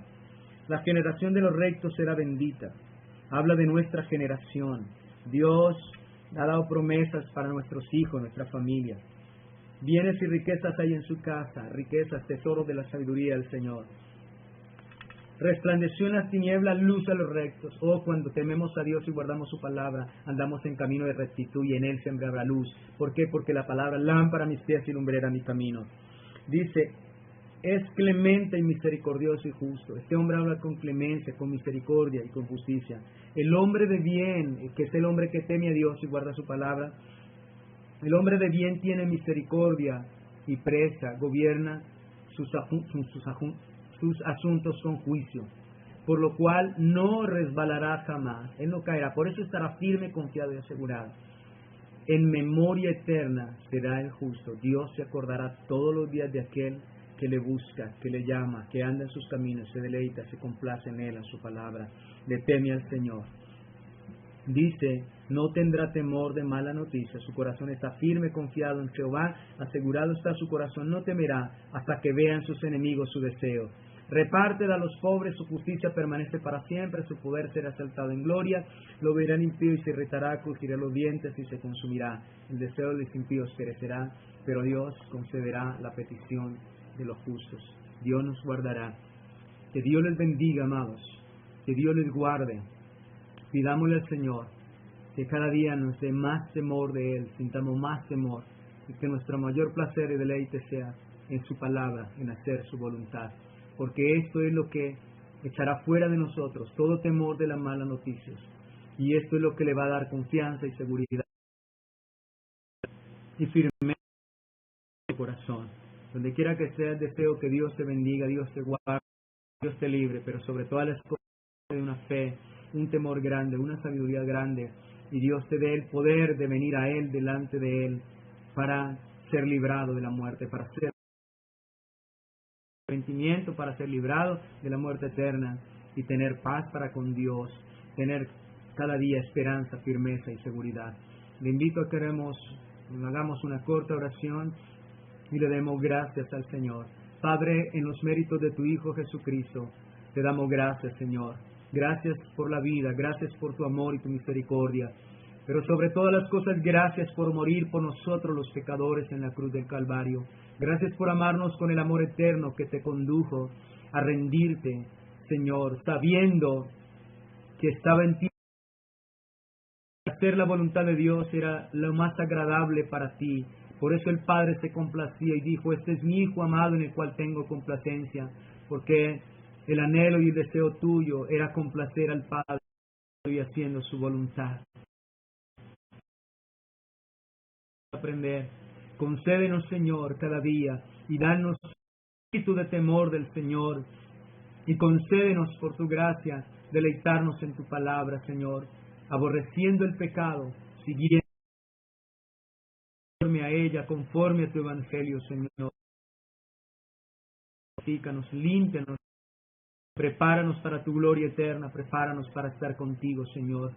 La generación de los rectos será bendita. Habla de nuestra generación. Dios ha dado promesas para nuestros hijos, nuestra familia. Bienes y riquezas hay en su casa, riquezas, tesoros de la sabiduría del Señor. Resplandeció en las tinieblas luz a los rectos. Oh, cuando tememos a Dios y guardamos su palabra, andamos en camino de rectitud y en él siempre habrá luz. ¿Por qué? Porque la palabra lámpara a mis pies y lumbrera mi camino. Dice, es clemente y misericordioso y justo. Este hombre habla con clemencia, con misericordia y con justicia. El hombre de bien, que es el hombre que teme a Dios y guarda su palabra, el hombre de bien tiene misericordia y presta, gobierna sus asuntos con juicio, por lo cual no resbalará jamás, él no caerá, por eso estará firme, confiado y asegurado. En memoria eterna será el justo. Dios se acordará todos los días de aquel que le busca, que le llama, que anda en sus caminos, se deleita, se complace en él, en su palabra, le teme al Señor. Dice, no tendrá temor de mala noticia, su corazón está firme, confiado en Jehová, asegurado está su corazón, no temerá hasta que vean sus enemigos su deseo. Reparte a los pobres, su justicia permanece para siempre, su poder será exaltado en gloria, lo verán impío y se irritará, crujirá los dientes y se consumirá. El deseo de los impíos perecerá, pero Dios concederá la petición de los justos. Dios nos guardará. Que Dios les bendiga, amados, que Dios les guarde. Pidámosle al Señor que cada día nos dé más temor de Él, sintamos más temor, y que nuestro mayor placer y deleite sea en su palabra, en hacer su voluntad, porque esto es lo que echará fuera de nosotros todo temor de las malas noticias, y esto es lo que le va a dar confianza y seguridad y firmeza en tu corazón. Donde quiera que sea, deseo que Dios te bendiga, Dios te guarde, Dios te libre, pero sobre todas las cosas de una fe, un temor grande, una sabiduría grande, y Dios te dé el poder de venir a Él, delante de Él, para ser librado de la muerte, para ser arrepentimiento, para ser librado de la muerte eterna y tener paz para con Dios, tener cada día esperanza, firmeza y seguridad. Le invito a que hagamos una corta oración y le demos gracias al Señor. Padre, en los méritos de tu Hijo Jesucristo, te damos gracias, Señor. Gracias por la vida, gracias por tu amor y tu misericordia. Pero sobre todas las cosas, gracias por morir por nosotros los pecadores en la cruz del Calvario. Gracias por amarnos con el amor eterno que te condujo a rendirte, Señor, sabiendo que estaba en ti. Hacer la voluntad de Dios era lo más agradable para ti. Por eso el Padre se complacía y dijo, este es mi Hijo amado en el cual tengo complacencia, porque el anhelo y el deseo tuyo era complacer al Padre y haciendo su voluntad. Aprender, concédenos, Señor, cada día y danos espíritu de temor del Señor y concédenos por tu gracia deleitarnos en tu palabra, Señor, aborreciendo el pecado, siguiendo conforme a ella, conforme a tu evangelio, Señor. Purifícanos, límpianos, prepáranos para tu gloria eterna, prepáranos para estar contigo, Señor.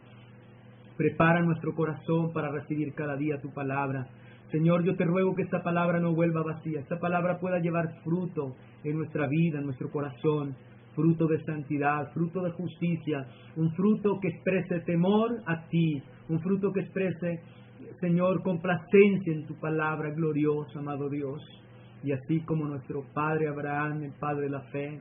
Prepara nuestro corazón para recibir cada día tu palabra. Señor, yo te ruego que esta palabra no vuelva vacía, esta palabra pueda llevar fruto en nuestra vida, en nuestro corazón, fruto de santidad, fruto de justicia, un fruto que exprese temor a ti, un fruto que exprese, Señor, complacencia en tu palabra gloriosa, amado Dios. y así como nuestro padre Abraham, el padre de la fe,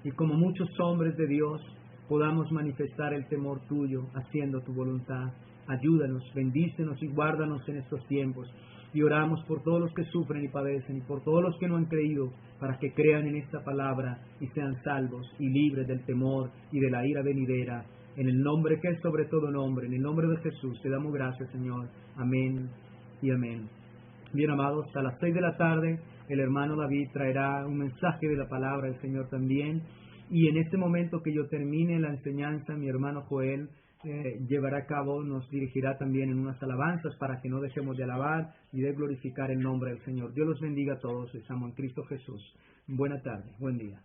y como muchos hombres de Dios, podamos manifestar el temor tuyo, haciendo tu voluntad. Ayúdanos, bendícenos y guárdanos en estos tiempos. Y oramos por todos los que sufren y padecen, y por todos los que no han creído, para que crean en esta palabra y sean salvos y libres del temor y de la ira venidera. En el nombre que es sobre todo nombre, en el nombre de Jesús, te damos gracias, Señor. Amén y amén. Bien, amados, a las 6 de la tarde el hermano David traerá un mensaje de la palabra del Señor también. Y en este momento que yo termine la enseñanza, mi hermano Joel llevará a cabo, nos dirigirá también en unas alabanzas para que no dejemos de alabar y de glorificar el nombre del Señor. Dios los bendiga a todos. Estamos en Cristo Jesús. Buena tarde, buen día.